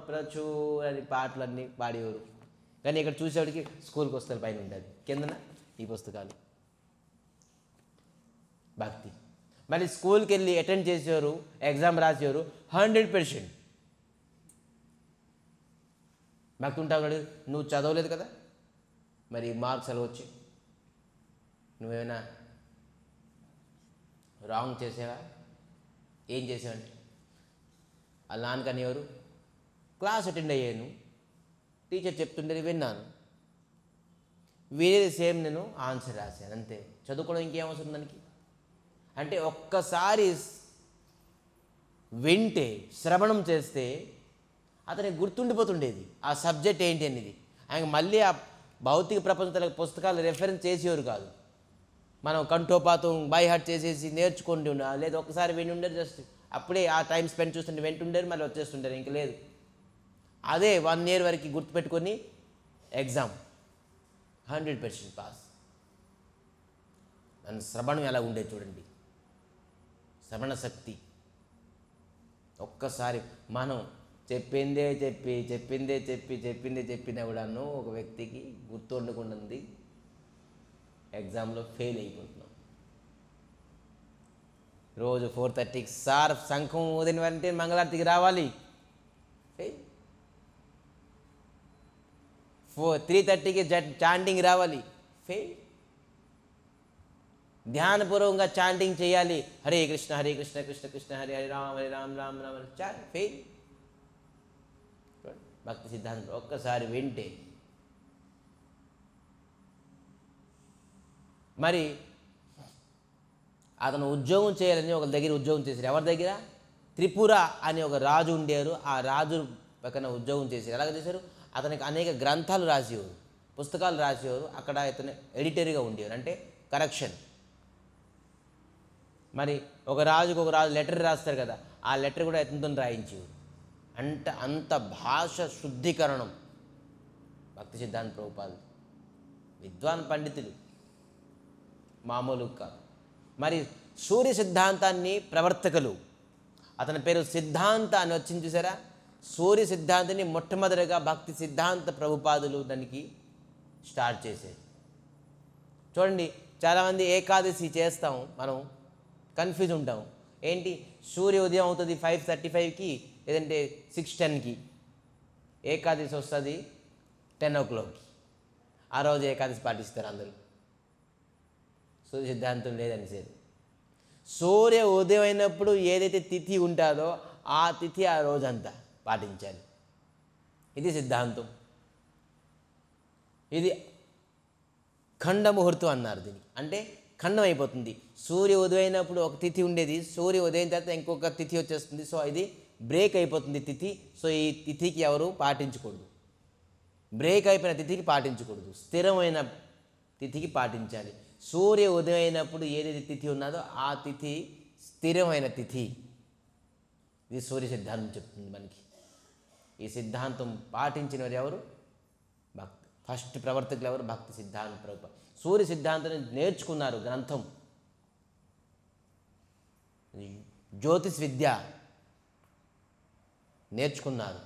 ప్రచుర అని పాటలన్నీ పాడేవారు. కానీ ఇక్కడ చూసేవాడికి స్కూల్ పుస్తకాలు పైన ఉంటుంది, కిందన ఈ పుస్తకాలు భక్తి. మళ్ళీ స్కూల్కి వెళ్ళి అటెండ్ చేసేవారు, ఎగ్జామ్ రాసేవారు 100%. భక్తి ఉంటాడు, నువ్వు చదవలేదు కదా మరి మార్క్స్ ఎలా వచ్చాయి? నువ్వేమైనా రాంగ్ చేసావా? ఏం చేసావంటే వాళ్ళ నాన్నకని ఎవరు క్లాస్ అటెండ్ అయ్యాను, టీచర్ చెప్తుండేది విన్నాను, వేరేది సేమ్ నేను ఆన్సర్ రాశాను, అంతే. చదువుకోవడం ఇంకేం అవసరం దానికి? అంటే ఒక్కసారి వింటే, శ్రవణం చేస్తే అతనికి గుర్తుండిపోతుండేది ఆ సబ్జెక్ట్ ఏంటి అనేది. ఆయన మళ్ళీ ఆ భౌతిక ప్రపంచ పుస్తకాలు రెఫరెన్స్ చేసేవారు కాదు. మనం కంఠోపాతం బై హార్ట్ చేసేసి నేర్చుకుంటూ ఉండాలి. లేదు ఒకసారి విని ఉండరు, జస్ట్ అప్పుడే ఆ టైం స్పెండ్ చూస్తుంటే వింటుండేరు, మళ్ళీ వచ్చేస్తుంటారు, ఇంక లేదు. అదే 1 year వరకు గుర్తుపెట్టుకొని ఎగ్జామ్ 100% పాస్. నన్ను శ్రవణం ఎలా ఉండేది చూడండి, శ్రవణ శక్తి. ఒక్కసారి మనం చెప్పిందే చెప్పినా కూడాను ఒక వ్యక్తికి గుర్తుండకుండా ఎగ్జామ్లో ఫెయిల్ అయిపోతున్నాం. రోజు 4:30కి సార్ శంఖం ఊదిన వెంటనే మంగళారతికి రావాలి, 3:30కి చాంటింగ్ రావాలి, ఫెయిల్. ధ్యానపూర్వకంగా చాంటింగ్ చేయాలి, హరే కృష్ణ కృష్ణ కృష్ణ హరే హరే రామ రామ రామ ఫెయిల్. భక్తి సిద్ధాంతం ఒక్కసారి వింటే. మరి అతను ఉద్యోగం చేయాలని ఒక దగ్గర ఉద్యోగం చేశారు. ఎవరి దగ్గర? త్రిపుర అని ఒక రాజు ఉండేవారు. ఆ రాజు పక్కన ఉద్యోగం చేశారు. ఎలాగ చేశారు? అతనికి అనేక గ్రంథాలు రాసేవారు, పుస్తకాలు రాసేవారు. అక్కడ ఇతను ఎడిటర్గా ఉండేవారు, అంటే కరెక్షన్. మరి ఒక రాజుకు ఒక రాజు లెటర్ రాస్తారు కదా, ఆ లెటర్ కూడా ఇతనితో రాయించేవారు. అంటే అంత భాష శుద్ధీకరణం భక్తి సిద్ధాంత ప్రభుపాదులు. విద్వాన్ పండితులు మామూలు కాదు. మరి సూర్య సిద్ధాంతాన్ని ప్రవర్తకులు, అతని పేరు సిద్ధాంత అని వచ్చింది చూసారా. సూర్య సిద్ధాంతాన్ని మొట్టమొదటిగా భక్తి సిద్ధాంత ప్రభుపాదులు దానికి స్టార్ట్ చేసేది. చూడండి, చాలామంది ఏకాదశి చేస్తాం, మనం కన్ఫ్యూజ్ ఉంటాం. ఏంటి, సూర్య ఉదయం అవుతుంది 5:35కి, లేదంటే 6:10కి. ఏకాదశి వస్తుంది 10 o'clockకి. ఆ రోజు ఏకాదశి పాటిస్తారు అందరూ. సూర్య సిద్ధాంతం లేదని సార్. సూర్య ఉదయం అయినప్పుడు ఏదైతే తిథి ఉంటుందో ఆ తిథి ఆ రోజంతా పాటించాలి. ఇది సిద్ధాంతం. ఇది ఖండ ముహూర్తం అన్నారు దీన్ని. అంటే ఖండం అయిపోతుంది. సూర్య ఉదయం అయినప్పుడు ఒక తిథి ఉండేది, సూర్య ఉదయం తర్వాత ఇంకొక తిథి వచ్చేస్తుంది. సో ఇది బ్రేక్ అయిపోతుంది తిథి. సో ఈ తిథికి ఎవరు పాటించకూడదు, బ్రేక్ అయిపోయిన తిథికి పాటించకూడదు, స్థిరమైన తిథికి పాటించాలి. సూర్య ఉదయం అయినప్పుడు ఏదైతే తిథి ఉన్నదో ఆ తిథి స్థిరమైన తిథి. ఇది సూర్య సిద్ధాంతం చెప్తుంది మనకి. ఈ సిద్ధాంతం పాటించిన వారు ఎవరు? భక్తి ఫస్ట్ ప్రవర్తకులు ఎవరు? భక్తి సిద్ధాంత ప్రభుపాద. సూర్య సిద్ధాంతాన్ని నేర్చుకున్నారు, గ్రంథం జ్యోతిష్ విద్య నేర్చుకున్నారు.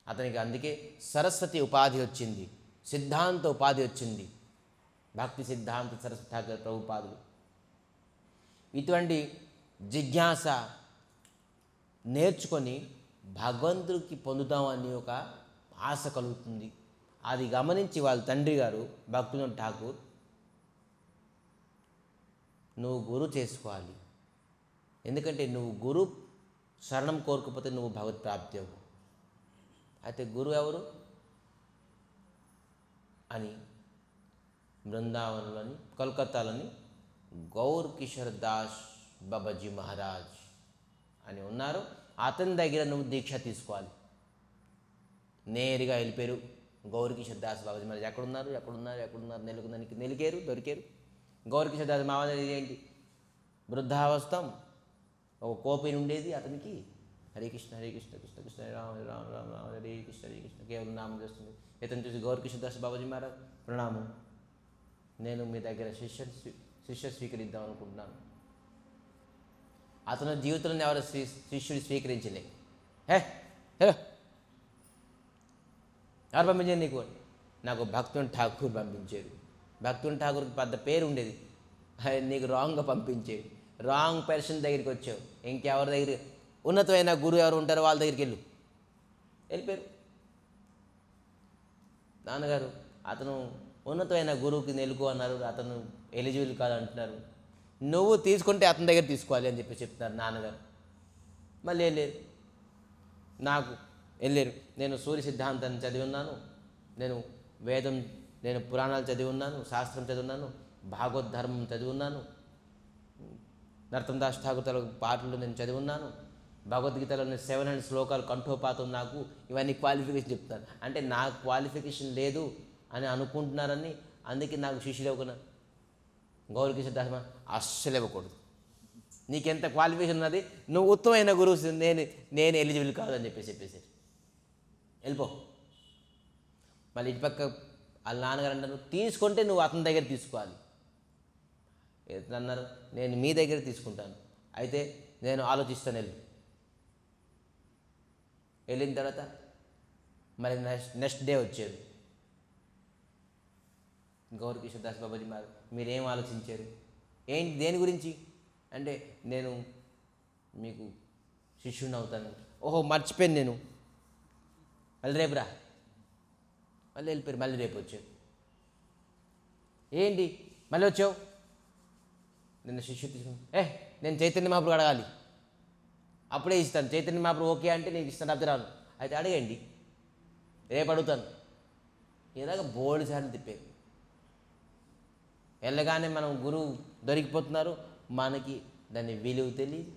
అతనికి అందుకే సరస్వతి ఉపాధి వచ్చింది, సిద్ధాంత ఉపాధి వచ్చింది. భక్తి సిద్ధాంత సరస్వతి ఠాకూర్ ప్రభుపాదులు. ఇటువంటి జిజ్ఞాస నేర్చుకొని భగవంతుడికి పొందుతామని ఒక ఆశ కలుగుతుంది. అది గమనించి వాళ్ళ తండ్రి గారు భక్తివినోద్ ఠాకూర్, నువ్వు గురు చేసుకోవాలి, ఎందుకంటే నువ్వు గురు శరణం కోరుకపోతే నువ్వు భగవత్ ప్రాప్తి అవ్వు. అయితే గురువు ఎవరు అని బృందావనంలోని కోల్కతాలోని గౌర్ కిషోర్ దాస్ బాబాజీ మహారాజ్ అని ఉన్నారు. అతని దగ్గర నువ్వు దీక్ష తీసుకోవాలి. నేరుగా వెళ్ళిపోయారు. గౌర్ కిషోర్ దాస్ బాబాజీ మహారాజ్ ఎక్కడున్నారు నెలికేరు దొరికారు. గౌర్ కిషోర్ దాస్ మహారాజ్ ఏంటి, వృద్ధావస్థం, ఒక కోపిని ఉండేది అతనికి. హరే కృష్ణ కృష్ణ కృష్ణ రామ రామ రామ రామ హరే కృష్ణ కేవలం నామం చేస్తుంది. ఇతను చూసి గౌర్ కిషోర్ దాస్ బాబాజీ మహారాజ్, ప్రణామం, నేను మీ దగ్గర శిష్య స్వీకరిద్దాం అనుకుంటున్నాను. అతను జీవితంలో ఎవరు శిష్యుడు స్వీకరించలే. హలో, ఎవరు పంపించారు నీకు? నాకు భక్తుని ఠాకూర్ పంపించారు. భక్తుని ఠాకూర్కి పెద్ద పేరు ఉండేది, నీకు రాంగ్గా పంపించేది. రాంగ్ పర్సన్ దగ్గరికి వచ్చావు. ఇంకెవరి దగ్గర ఉన్నతమైన గురువు ఎవరు ఉంటారో వాళ్ళ దగ్గరికి వెళ్ళిపోయారు. నాన్నగారు అతను ఉన్నతమైన గురువుకి నెలుకు అన్నారు, అతను ఎలిజిబుల్ కాదు అంటున్నారు, నువ్వు తీసుకుంటే అతని దగ్గర తీసుకోవాలి అని చెప్తున్నారు నాన్నగారు. మళ్ళీ వెళ్ళారు. నాకు వెళ్ళారు. నేను సూర్య సిద్ధాంతాన్ని చదివి ఉన్నాను, నేను వేదం, నేను పురాణాలు చదివి ఉన్నాను, శాస్త్రం చదివి ఉన్నాను, భాగవత్ ధర్మం చదివి ఉన్నాను, నర్తం దాస్ ఠాకూర్ పాటలు నేను చదివి ఉన్నాను, భగవద్గీతలో నేను 700 శ్లోకాలు కంఠోపాతం, నాకు ఇవన్నీ క్వాలిఫికేషన్ చెప్తాను. అంటే నాకు క్వాలిఫికేషన్ లేదు అని అనుకుంటున్నారని, అందుకే నాకు శిష్యులు ఇవ్వకున్నా. గౌర్ కిషోర్ దాస్ అస్సలు ఇవ్వకూడదు. నీకెంత క్వాలిఫికేషన్ ఉన్నది, నువ్వు ఉత్తమమైన గురువు, నేను ఎలిజిబుల్ కాదు అని చెప్పేసారు. వెళ్ళిపో. మళ్ళీ ఇటుపక్క వాళ్ళ నాన్నగారు అంటారు, తీసుకుంటే నువ్వు అతని దగ్గర తీసుకోవాలి. అన్నారు, నేను మీ దగ్గర తీసుకుంటాను, అయితే నేను ఆలోచిస్తాను. వెళ్ళిన తర్వాత మరి నెక్స్ట్ డే వచ్చారు. గౌర్ కిషోర్ దాస్ బాబాజీ మీరేం ఆలోచించారు, ఏంటి, దేని గురించి అంటే, నేను మీకు శిష్యుని అవుతాను. ఓహో, మర్చిపోయాను నేను, మళ్ళీ రేపు రా. మళ్ళీ వెళ్ళిపోయారు. మళ్ళీ రేపు వచ్చావు. ఏంటి మళ్ళీ వచ్చావు? నిన్న శిష్యుడు తీసుకుని, నేను చైతన్య మహాప్రభు అడగాలి, అప్పుడే ఇస్తాను. చైతన్య మహాప్రభు ఓకే అంటే నేను ఇస్తాను, అప్పుడు రాను. అయితే అడగండి, రేపు అడుగుతాను. ఇలాగ బోల్డ్ సార్లు తిప్పారు. వెళ్ళగానే మనం గురువు దొరికిపోతున్నారు, మనకి దాన్ని విలువ తెలియదు.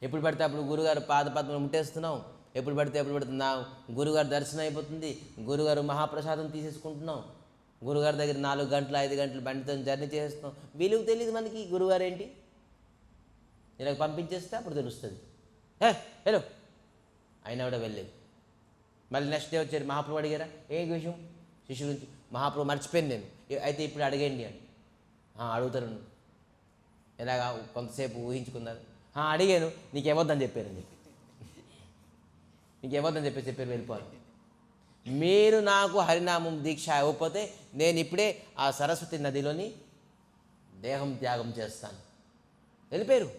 ఎప్పుడు పడితే అప్పుడు గురుగారు పాదపద్మం ముట్టేస్తున్నాం, ఎప్పుడు పడితే నా గురుగారు దర్శనం అయిపోతుంది, గురుగారు మహాప్రసాదం తీసేసుకుంటున్నాం, గురుగారి దగ్గర 4 గంటలు 5 గంటలు బండితో జర్నీ చేస్తున్నాం. విలువ తెలియదు మనకి గురుగారు ఏంటి. ఇలా పంపించేస్తే అప్పుడు తెలుస్తుంది. హలో అయినా కూడా వెళ్ళలేదు. మళ్ళీ నెక్స్ట్ డే వచ్చారు. మహాప్రభు అడిగారా, ఏ విషయం? శిష్యు గురించి. మహాప్రభు మర్చిపోయాను నేను, అయితే ఇప్పుడు అడగండి అని. అడుగుతారు. ఎలాగా కొంతసేపు ఊహించుకున్నారు. అడిగాను, నీకు ఇవ్వద్దని చెప్పారని చెప్పి, నీకు ఇవ్వద్దని చెప్పారు, వెళ్ళిపోవాలి. మీరు నాకు హరినామం దీక్ష ఇవ్వకపోతే నేను ఇప్పుడే ఆ సరస్వతి నదిలోని దేహం త్యాగం చేస్తాను. వెళ్ళిపోయారు.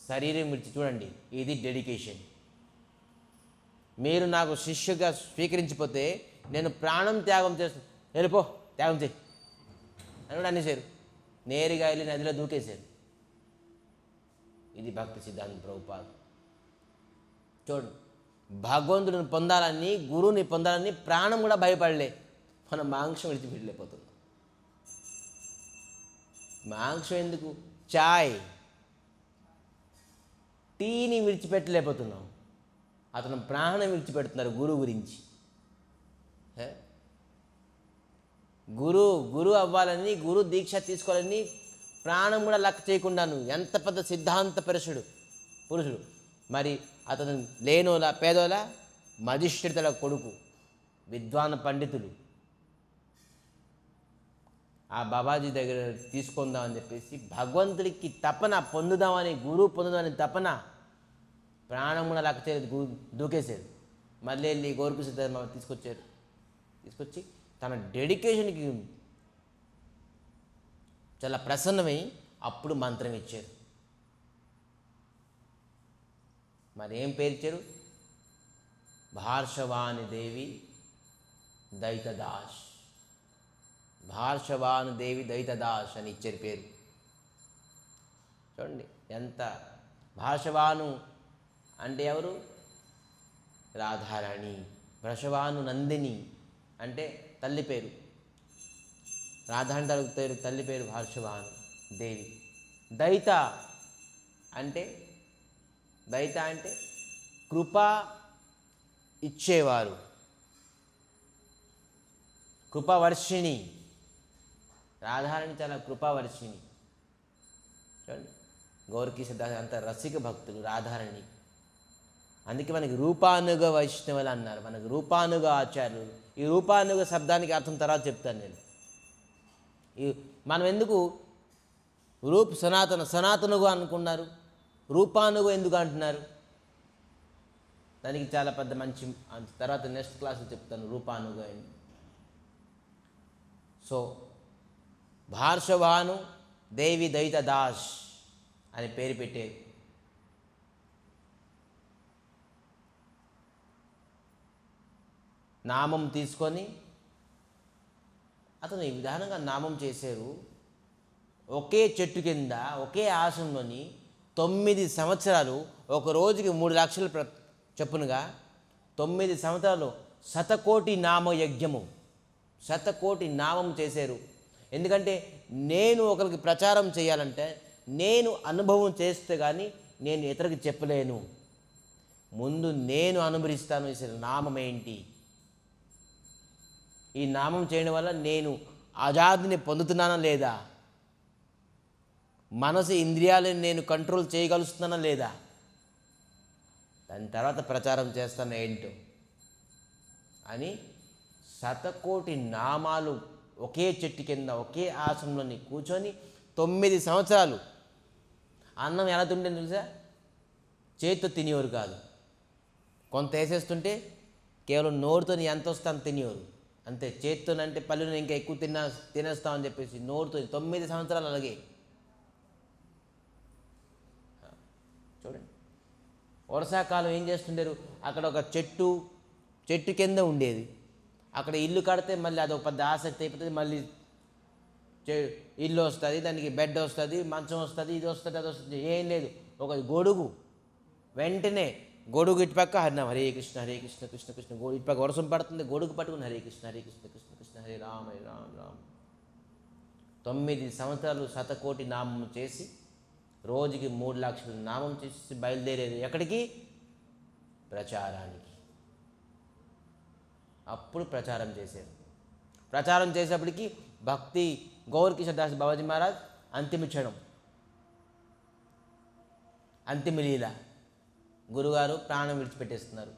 శరీరం విడిచి. చూడండి, ఇది డెడికేషన్. మీరు నాకు శిష్యుగా స్వీకరించిపోతే నేను ప్రాణం త్యాగం చేస్తాను. వెళ్ళిపో, త్యాగం చేయి అని కూడా అనేసారు. నేరుగా వెళ్ళి నదిలో దూకేశారు. ఇది భక్తి సిద్ధాంత ప్రభుపాద. చూడండి, భగవంతుడిని పొందాలని, గురువుని పొందాలని ప్రాణం కూడా భయపడలే. మనం మాంసం విడిచిపెట్టలేకపోతున్నాం. మాంసం ఎందుకు, చాయ్ టీని విడిచిపెట్టలేకపోతున్నాం. అతను ప్రాణం విడిచిపెడుతున్నారు గురువు గురించి. గురువు అవ్వాలని, గురు దీక్ష తీసుకోవాలని ప్రాణం కూడా లెక్క చేయకుండాను. ఎంత పెద్ద సిద్ధాంత పురుషుడు. మరి అతను లేనోలా, పేదోలా, మజిష్ఠితుల కొడుకు, విద్వాన పండితులు. ఆ బాబాజీ దగ్గర తీసుకుందామని చెప్పేసి భగవంతుడికి తపన, పొందుదామని, గురువు పొందుదామని తపన, ప్రాణం కూడా లెక్క చేయలేదు, దూకేశారు. మళ్ళీ వెళ్ళి గౌర్ సిద్ధాంత తీసుకొచ్చి తన డెడికేషన్కి చాలా ప్రసన్నమై అప్పుడు మంత్రం ఇచ్చారు. మరి ఏం పేరు ఇచ్చారు? భార్షవాని దేవి దైతదాస్. భార్షవాను దేవి దైతదాస్ అని ఇచ్చారు పేరు. చూడండి ఎంత. భార్షవాను అంటే ఎవరు? రాధారాణి. వృషవాను నందిని అంటే తల్లి పేరు. రాధారాణి పేరు తల్లి పేరు భార్షవాను దేవి. దయిత అంటే కృప ఇచ్చేవారు, కృపావర్షిణి. రాధారాణి చాలా కృపావర్షిణి. చూడండి, గౌరకిశోరదాస్ అంత రసిక భక్తులు రాధారాణి. అందుకే మనకి రూపానుగ వైష్ణవులు అన్నారు, మనకి రూపానుగ ఆచార్యులు. ఈ రూపానుగ శబ్దానికి అర్థం తర్వాత చెప్తాను నేను. మనం ఎందుకు సనాతనుగా అనుకున్నారు, రూపానుగ ఎందుకు అంటున్నారు? దానికి చాలా పెద్ద మంచి తర్వాత నెక్స్ట్ క్లాస్లో చెప్తాను రూపానుగ అని. సో భార్షవాను దేవి దయిత దాస్ అని పేరు పెట్టేది. నామం తీసుకొని అతను ఈ విధానంగా నామం చేశారు. ఒకే చెట్టు కింద ఒకే ఆసనంలోని 9 సంవత్సరాలు, ఒక రోజుకి 3 లక్షల చొప్పునుగా 9 సంవత్సరాలు శతకోటి నామయజ్ఞము, శతకోటి నామం చేశారు. ఎందుకంటే నేను ఒకరికి ప్రచారం చేయాలంటే నేను అనుభవం చేస్తే కానీ నేను ఇతరులకు చెప్పలేను. ముందు నేను అనుభవిస్తాను అసలు నామం ఏంటి, ఈ నామం చేయడం వల్ల నేను ఆజాదిని పొందుతున్నానా లేదా, మనసు ఇంద్రియాలను నేను కంట్రోల్ చేయగలుగుతున్నానా లేదా, దాని తర్వాత ప్రచారం చేస్తాను ఏంటో అని శతకోటి నామాలు ఒకే చెట్టు కింద ఒకే ఆసనంలోని కూర్చొని 9 సంవత్సరాలు. అన్నం ఎలా తింటే తెలుసా, చేతితో తినేవారు కాదు, కొంత వేసేస్తుంటే కేవలం నోరుతో ఎంత వస్తే అంత తినేవారు అంతే. చేత్తోనంటే పల్లెలు ఇంకా ఎక్కువ తినేస్తామని చెప్పేసి నోరుతో 9 సంవత్సరాలు అలాగే. చూడండి, వర్షాకాలం ఏం చేస్తుంటారు, అక్కడ ఒక చెట్టు కింద ఉండేది, అక్కడ ఇల్లు కడితే మళ్ళీ అదొక పెద్ద ఆసక్తి అయిపోతుంది. మళ్ళీ ఇల్లు వస్తుంది, దానికి బెడ్ వస్తుంది, మంచం వస్తుంది, ఇది వస్తుంది, అది వస్తుంది. ఏం లేదు, ఒక గొడుగు. వెంటనే గొడుగు ఇటుపక్క హరినాం హరే కృష్ణ కృష్ణ కృష్ణ, ఇటుపక్క వర్షం పడుతుంది, గొడుగు పట్టుకుని హరే కృష్ణ కృష్ణ కృష్ణ హరే రామ హరే రామ. 9 సంవత్సరాలు శతకోటి నామం చేసి రోజుకి 3 లక్షల నామం చేసి బయలుదేరేది ఎక్కడికి, ప్రచారానికి. అప్పుడు ప్రచారం చేశారు. ప్రచారం చేసేప్పటికి భక్తి గౌరకిశోరదాస్ బాబాజీ మహారాజ్ అంతిమ క్షణం, అంతిమ లీల. గురుగారు ప్రాణం విడిచిపెట్టేస్తున్నారు.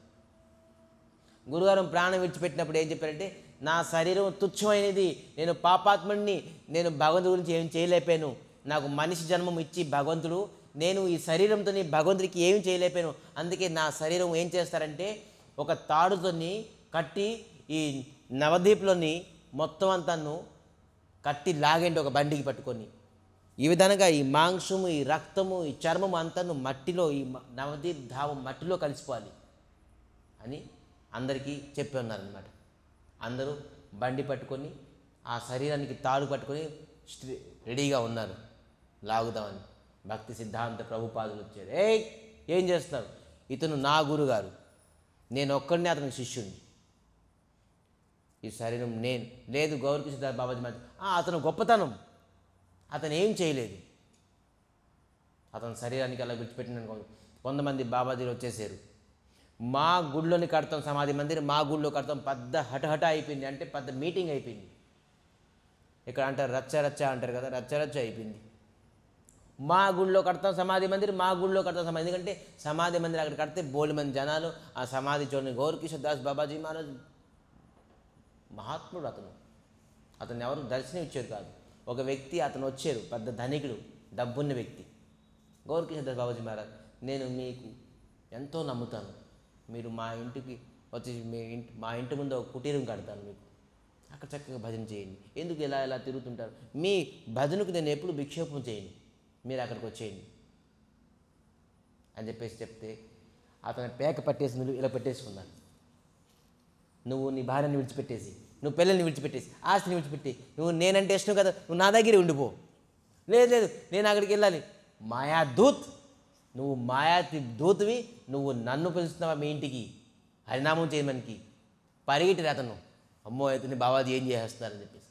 గురుగారు ప్రాణం విడిచిపెట్టినప్పుడు ఏం చెప్పారంటే, నా శరీరం తుచ్చమైనది, నేను పాపాత్ముడిని, నేను భగవంతుడి గురించి ఏం చేయలేపాను, నాకు మనిషి జన్మం ఇచ్చి భగవంతుడు, నేను ఈ శరీరంతో భగవంతుడికి ఏమి చేయలేపాను. అందుకే నా శరీరం ఏం చేస్తారంటే ఒక తాడుతోని కట్టి ఈ నవదీప్లోని మొత్తం అంతాను కట్టి లాగండి ఒక బండికి పట్టుకొని. ఈ విధంగా ఈ మాంసము, ఈ రక్తము, ఈ చర్మము అంతాను మట్టిలో, ఈ నవదీప్ ధావం మట్టిలో కలిసిపోవాలి అని అందరికీ చెప్పి ఉన్నారనమాట. అందరూ బండి పట్టుకొని ఆ శరీరానికి తాడు పట్టుకొని రెడీగా ఉన్నారు లాగుదామని. భక్తి సిద్ధాంత ప్రభుపాదులు వచ్చారు. ఏం చేస్తున్నారు, ఇతను నా గురుగారు, నేను ఒక్కడినే అతనికి శిష్యుడిని, ఈ శరీరం నేను లేదు. గౌరకిశోరదాస్ బాబాజీ మధ్య అతను గొప్పతనం, అతను ఏం చేయలేదు, అతను శరీరానికి అలా విడిచిపెట్టిన. కొంతమంది బాబాజీలు వచ్చేసారు, మా గుడిలోని కడతాం సమాధి మందిరం, మా గుడిలో కడతాం, పెద్ద హఠహఠ అయిపోయింది. అంటే పెద్ద మీటింగ్ అయిపోయింది. ఇక్కడ అంటారు రచ్చ అంటారు కదా, రచ్చ అయిపోయింది. మా గుడిలో కడతాం సమాధి మందిరం, మా గుడిలో కడతాం సమాధి. ఎందుకంటే సమాధి మందిరం అక్కడ కడితే బోల్డ్ మంది జనాలు ఆ సమాధి చూడండి. గౌరకిశోరదాస్ బాబాజీ మహారాజ్ మహాత్ముడు, అతను ఎవరు దర్శనం ఇచ్చారు కాదు, ఒక వ్యక్తి అతను వచ్చారు, పెద్ద ధనికుడు, డబ్బున్న వ్యక్తి. గౌరకిశోరదాస్ బాబాజీ మహారాజ్, నేను మీకు ఎంతో నమ్ముతాను, మీరు మా ఇంటికి వచ్చి మా ఇంటి ముందు ఒక కుటీరం కడతాను, మీకు అక్కడ చక్కగా భజన చేయండి. ఎందుకు ఇలా తిరుగుతుంటారు, మీ భజనకు నేను ఎప్పుడు విక్షేపం చేయను, మీరు అక్కడికి వచ్చేయండి అని చెప్పేసి చెప్తే అతను పేక పట్టేసి నువ్వు ఇలా పెట్టేసుకున్నాను. నువ్వు నీ భార్యని విడిచిపెట్టేసి, నువ్వు పిల్లల్ని విడిచిపెట్టేసి, ఆస్తిని విడిచిపెట్టి, నువ్వు నేనంటే ఇష్టం కదా, నువ్వు నా దగ్గరే ఉండిపో. లేదు నేను అక్కడికి వెళ్ళాలి. మాయాదూత్, నువ్వు మాయాతి దూత్వి, నువ్వు నన్ను పిలుస్తున్నావా మీ ఇంటికి హరినామం చేయమనికి? పరిగెట్టిరు అతను. అమ్మో అతని బాబాజీ ఏం చేస్తున్నారని చెప్పేసి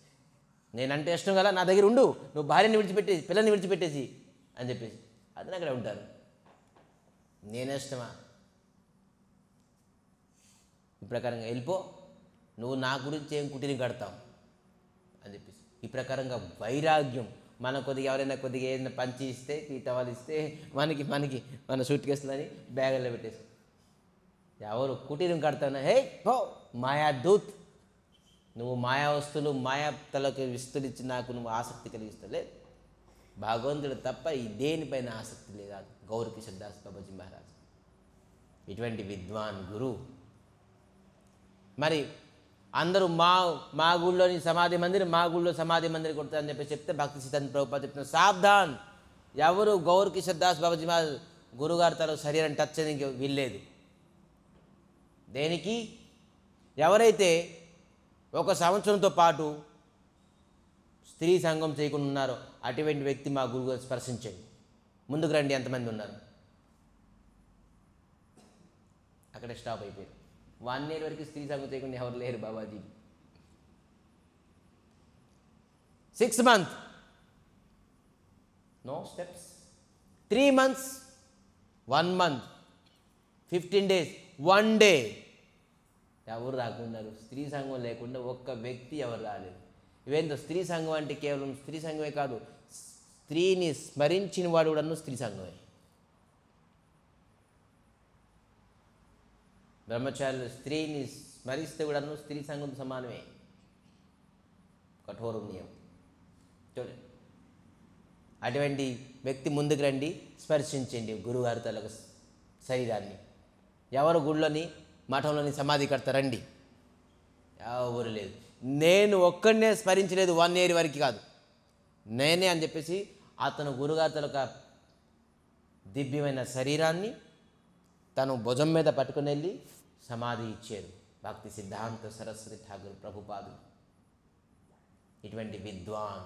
నేనంటే ఇష్టం కదా, నా దగ్గర ఉండు, నువ్వు భార్యని విడిచిపెట్టేసి పిల్లల్ని విడిచిపెట్టేసి అని చెప్పేసి అతను అక్కడ ఉంటారు. నేనే ఇష్టమా? ఈ ప్రకారంగా వెళ్ళిపో, నువ్వు నా గురించి ఏం కుటీని కడతావు అని చెప్పేసి ఈ ప్రకారంగా వైరాగ్యం. మన కొద్దిగా ఎవరైనా కొద్దిగా ఏదైనా పంచి ఇస్తే, ఈ టవల్ ఇస్తే మనకి మన సూట్ కేసులని బ్యాగుల్లో పెట్టేసి ఎవరు కుటీరం కడతావునా? హే హో మాయా దూత్, నువ్వు మాయా వస్తువులు మాయా తలకు విస్తులిచ్చి నాకు నువ్వు ఆసక్తి కలిగిస్తలే. భగవంతుడు తప్ప ఈ దేనిపైన ఆసక్తి లేదా. గౌర్ కిషోర్ దాస్ బాబాజీ మహారాజ్ ఇటువంటి విద్వాన్ గురు. మరి అందరూ మా గుళ్ళోని సమాధి మందిరం, మా గుళ్ళో సమాధి మందిరం కొడతారని చెప్పి చెప్తే భక్తి సిద్ధాంత ప్రభుపాద చెప్తున్నారు, సావధాన్, ఎవరు గౌర్ కిషోర్ దాస్ బాబాజీ మహారాజ్ గురుగారు తన శరీరం టచ్ చేయడానికి వీల్లేదు. దేనికి? ఎవరైతే 1 సంవత్సరంతో పాటు స్త్రీ సంఘం చేయకుండా ఉన్నారో అటువంటి వ్యక్తి మా గురుగారు స్పర్శించండి. ముందుకు రండి, ఎంతమంది ఉన్నారు? అక్కడే స్టాప్ అయిపోయారు. 1 year వరకు స్త్రీ సంఘం చేయకుండా ఎవరు లేరు Babaji. 6 months no steps, 3 months 1 month 15 days 1 day ఎవరు రాకున్నారు. స్త్రీ సంఘం లేకుండా ఒక్క వ్యక్తి ఎవరు రాలేదు. ఇవేందో స్త్రీ సంఘం అంటే కేవలం స్త్రీ సంఘమే కాదు, స్త్రీని స్మరించిన వాడు కూడాను స్త్రీ సంఘమే. బ్రహ్మచారులు స్త్రీని స్మరిస్తే కూడాను స్త్రీ సంఘం సమానమే. కఠోరం నియమం. చూడండి, అటువంటి వ్యక్తి ముందుకు రండి, స్పర్శించండి గురుగారి తలకు శరీరాన్ని. ఎవరు గుళ్ళోని మఠంలోని సమాధి కడతారండి? ఎవరు లేదు. నేను ఒక్కడనే స్మరించలేదు 1 year వరకు కాదు, నేనే అని చెప్పేసి అతను గురుగారి తలకు దివ్యమైన శరీరాన్ని తను భుజం మీద పట్టుకుని వెళ్ళి సమాధి ఇచ్చారు భక్తి సిద్ధాంత సరస్వతి ఠాగూర్ ప్రభుపాదులు. ఇటువంటి విద్వాన్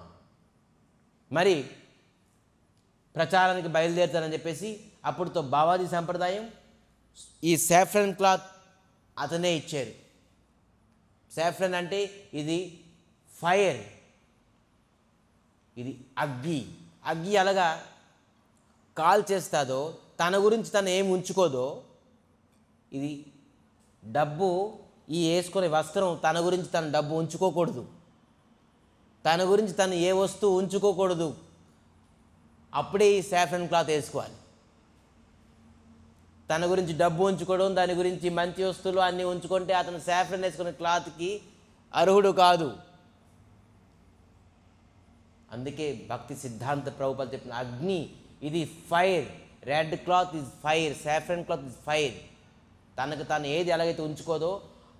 మరి ప్రచారానికి బయలుదేరుతానని చెప్పేసి అప్పుడుతో బావాజీ సంప్రదాయం ఈ సాఫ్రన్ క్లాత్ అతనే ఇచ్చారు. సాఫ్రన్ అంటే ఇది ఫైర్, ఇది అగ్గి. అగ్గి అలాగా కాల్ చేస్తుందో తన గురించి తను ఏమి ఉంచుకోదో, ఇది డబ్బు, ఈ వేసుకునే వస్త్రం తన గురించి తను డబ్బు ఉంచుకోకూడదు, తన గురించి తను ఏ వస్తువు ఉంచుకోకూడదు. అప్పుడే ఈ సాఫ్రన్ క్లాత్ వేసుకోవాలి. తన గురించి డబ్బు ఉంచుకోవడం, దాని గురించి మంచి వస్తువులు అన్నీ ఉంచుకుంటే అతను సాఫ్రన్ వేసుకునే క్లాత్కి అర్హుడు కాదు. అందుకే భక్తి సిద్ధాంత ప్రభుపాద చెప్పిన అగ్ని ఇది fire, red cloth is fire, saffron cloth is fire. తనకు తాను ఏది ఎలాగైతే ఉంచుకోదో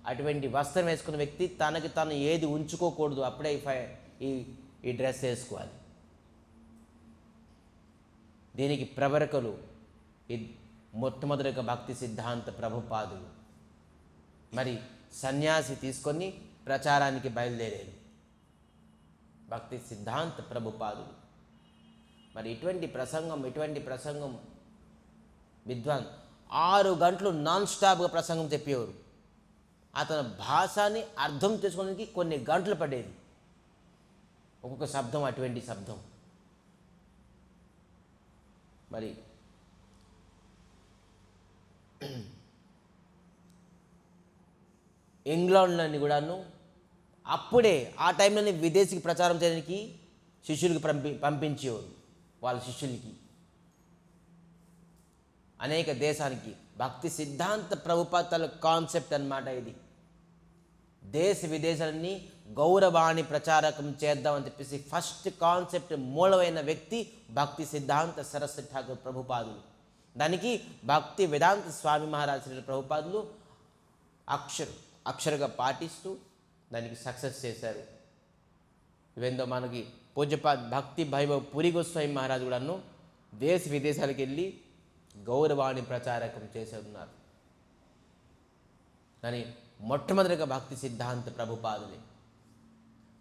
అటువంటి వస్త్రం వేసుకున్న వ్యక్తి తనకు తాను ఏది ఉంచుకోకూడదు. అప్పుడే ఈ డ్రెస్ వేసుకోవాలి. దీనికి ప్రవరకులు మొట్టమొదటిగా భక్తి సిద్ధాంత ప్రభుపాదులు. మరి సన్యాసి తీసుకొని ప్రచారానికి బయలుదేరారు భక్తి సిద్ధాంత ప్రభుపాదులు. మరి ఇటువంటి ప్రసంగం విద్వాన్ 6 గంటలు నాన్ స్టాప్గా ప్రసంగం చెప్పేవారు. అతని భాషని అర్థం చేసుకోవడానికి కొన్ని గంటలు పడేది. ఒక్కొక్క శబ్దం అటువంటి శబ్దం. మరి ఇంగ్లాండ్లోని కూడాను అప్పుడే ఆ టైంలోనే విదేశీకి ప్రచారం చేయడానికి శిష్యులకి పంపించేవారు. వాళ్ళ శిష్యులకి అనేక దేశానికి భక్తి సిద్ధాంత ప్రభుపాదాల కాన్సెప్ట్ అన్నమాట ఇది. దేశ విదేశాలన్నీ గౌరవాన్ని ప్రచారకం చేద్దామని చెప్పేసి ఫస్ట్ కాన్సెప్ట్ మూలమైన వ్యక్తి భక్తి సిద్ధాంత సరస్వతి ఠాకూర్ ప్రభుపాదులు. దానికి భక్తి వేదాంత స్వామి మహారాజ్ శ్రీ ప్రభుపాదులు అక్షరగా పాటిస్తూ దానికి సక్సెస్ చేశారు. ఇవేందో మనకి పూజ్యపాద్ భక్తి వైభవ్ పురి గోస్వామి మహారాజు కూడాను దేశ విదేశాలకు వెళ్ళి గౌరవాన్ని ప్రచారకం చేసి ఉన్నారు. కానీ మొట్టమొదటిగా భక్తి సిద్ధాంత ప్రభుపాదులే.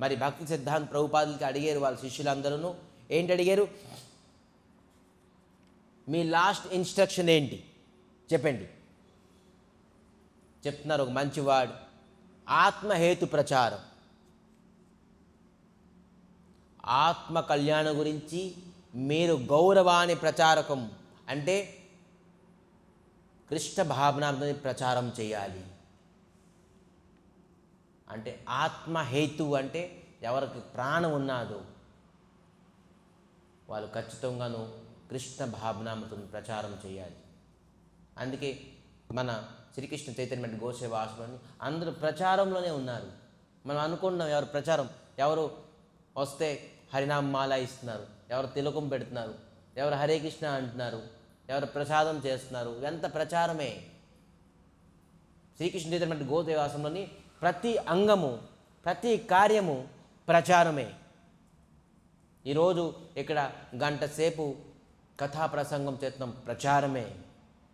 మరి భక్తి సిద్ధాంత ప్రభుపాదులకి అడిగారు వాళ్ళ శిష్యులందరూ. ఏంటి అడిగారు? మీ లాస్ట్ ఇన్స్ట్రక్షన్ ఏంటి చెప్పండి. చెప్తున్నారు ఒక మంచి వర్డ్, ఆత్మహేతు ప్రచారం. ఆత్మ కళ్యాణం గురించి మీరు గౌరవాన్ని ప్రచారకం అంటే కృష్ణ భావనాన్ని ప్రచారం చేయాలి. అంటే ఆత్మహేతు అంటే ఎవరికి ప్రాణం ఉన్నాదో వాళ్ళు ఖచ్చితంగాను కృష్ణ భావనామతో ప్రచారం చేయాలి. అందుకే మన శ్రీకృష్ణ చైతన్య గోసేవ ఆశ్రమాన్ని అందరూ ప్రచారంలోనే ఉన్నారు. మనం అనుకున్నాం ఎవరు ప్రచారం, ఎవరు వస్తే హరినామాల ఇస్తున్నారు, ఎవరు తిలకం పెడుతున్నారు, ఎవరు హరే కృష్ణ అంటున్నారు, ఎవరు ప్రసాదం చేస్తున్నారు, ఇదంతా ప్రచారమే. శ్రీకృష్ణ చైతన్య గోసేవ ఆశ్రమంలోని ప్రతి అంగము ప్రతి కార్యము ప్రచారమే. ఈరోజు ఇక్కడ గంట సేపు కథా ప్రసంగం చేస్తున్నాం, ప్రచారమే.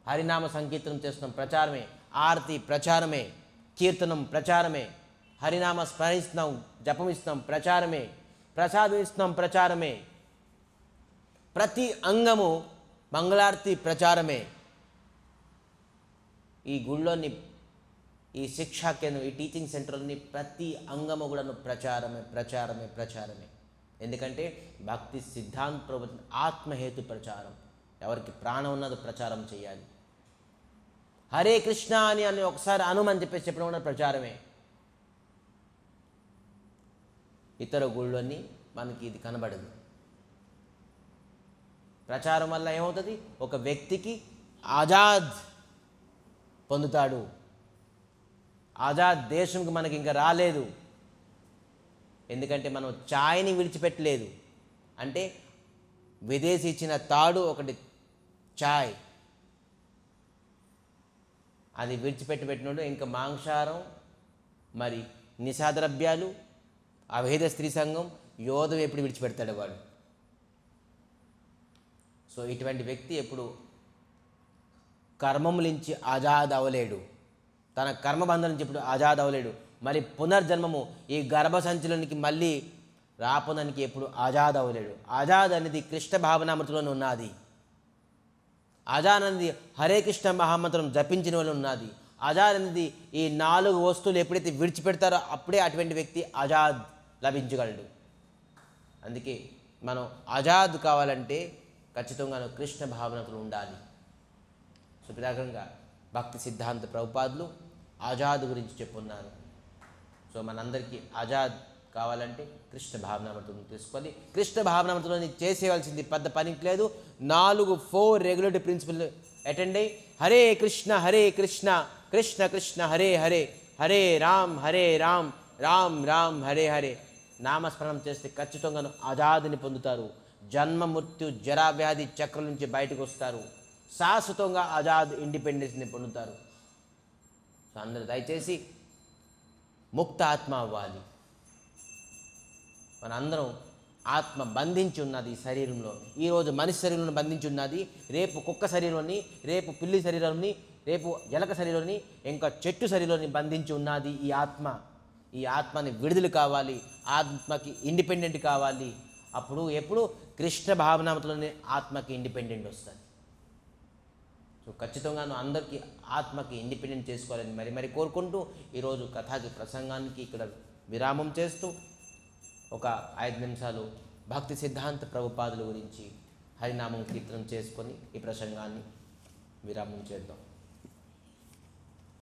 హరినామ సంకీర్తనం చేస్తున్నాం, ప్రచారమే. ఆరతి ప్రచారమే, కీర్తనం ప్రచారమే, హరినామ స్మరిస్తున్నాం, జపం ఇస్తున్నాం, ప్రచారమే. ప్రసాదం ఇస్తున్నాం, ప్రచారమే. ప్రతి అంగము మంగళారతి ప్రచారమే. ఈ గుళ్ళోని ఈ శిక్షా కేంద్రం ఈ టీచింగ్ సెంటర్ని ప్రతి అంగము కూడా ప్రచారమే ప్రచారమే ప్రచారమే. ఎందుకంటే భక్తి సిద్ధాంత ప్రవచన ఆత్మహేతు ప్రచారం. ఎవరికి ప్రాణం ఉన్నదో ప్రచారం చేయాలి. హరే కృష్ణ అని ఒకసారి అనుమని చెప్పేసి చెప్పడం కూడా ప్రచారమే. ఇతర గుళ్ళని మనకి ఇది కనబడదు. ప్రచారం వల్ల ఏమవుతుంది, ఒక వ్యక్తికి ఆజాద్ పొందుతాడు. ఆజాద్ దేశంకి మనకి ఇంకా రాలేదు. ఎందుకంటే మనం ఛాయ్ని విడిచిపెట్టలేదు. అంటే విదేశీ ఇచ్చిన తాడు ఒకటి ఛాయ్, అది విడిచిపెట్టినోడు ఇంకా మాంసాహారం, మరి నిశాద్రవ్యాలు, అభేద స్త్రీ సంఘం, యోధం ఎప్పుడు విడిచిపెడతాడు వాడు. సో ఇటువంటి వ్యక్తి ఎప్పుడు కర్మం నుంచి ఆజాద్ అవ్వలేడు, తన కర్మబంధం నుంచి ఎప్పుడు ఆజాద్ అవ్వలేడు. మరి పునర్జన్మము ఈ గర్భసంచులనికి మళ్ళీ రాపడానికి ఎప్పుడు ఆజాద్ అవ్వలేడు. ఆజాద్ అనేది కృష్ణ భావనామృతిలోనే ఉన్నది. ఆజాద్ అనేది హరే కృష్ణ మహామంత్రం జపించిన వాళ్ళు ఉన్నది. ఆజాద్ అనేది ఈ 4 వస్తువులు ఎప్పుడైతే విడిచిపెడతారో అప్పుడే అటువంటి వ్యక్తి ఆజాద్ లభించగలడు. అందుకే మనం ఆజాద్ కావాలంటే ఖచ్చితంగా కృష్ణ భావనతో ఉండాలి. సుప్రధానంగా భక్తి సిద్ధాంత ప్రభుపాదులు ఆజాద్ గురించి చెప్పున్నారు. సో మనందరికీ ఆజాద్ కావాలంటే కృష్ణ భావనామృతం తీసుకోవాలి. కృష్ణ భావనామృతంలో చేసేవలసింది పెద్ద పనికి లేదు. 4 రెగ్యులేటరీ ప్రిన్సిపల్ అటెండ్ అయ్యి హరే కృష్ణ కృష్ణ కృష్ణ హరే హరే, హరే రామ్ రామ్ రామ్ హరే హరే నామస్మరణం చేస్తే ఖచ్చితంగా ఆజాద్ని పొందుతారు. జన్మ మృత్యు జరా వ్యాధి చక్రం నుంచి బయటకు వస్తారు. శాశ్వతంగా ఆజాద్ ఇండిపెండెన్స్ని పొందుతారు. సో అందరూ దయచేసి ముక్త ఆత్మ అవ్వాలి. మనందరం ఆత్మ బంధించి ఉన్నది ఈ శరీరంలో. ఈరోజు మనిషి శరీరంలో బంధించి ఉన్నది, రేపు కుక్క శరీరంలోని, రేపు పిల్లి శరీరంలోని, రేపు ఎలక శరీరంలోని, ఇంకా చెట్టు శరీరంలోని బంధించి ఉన్నది ఈ ఆత్మ. ఈ ఆత్మని విడుదల కావాలి, ఆత్మకి ఇండిపెండెంట్ కావాలి. అప్పుడు ఎప్పుడు కృష్ణ భావనామతలోనే ఆత్మకి ఇండిపెండెంట్ వస్తుంది. సో ఖచ్చితంగా అందరికీ ఆత్మకి ఇండిపెండెంట్ చేసుకోవాలని మరి కోరుకుంటూ ఈరోజు కథాకి ప్రసంగానికి ఇక్కడ విరామం చేస్తూ ఒక 5 నిమిషాలు భక్తి సిద్ధాంత ప్రభుపాదుల గురించి హరినామం కీర్తనం చేసుకొని ఈ ప్రసంగాన్ని విరామం చేద్దాం.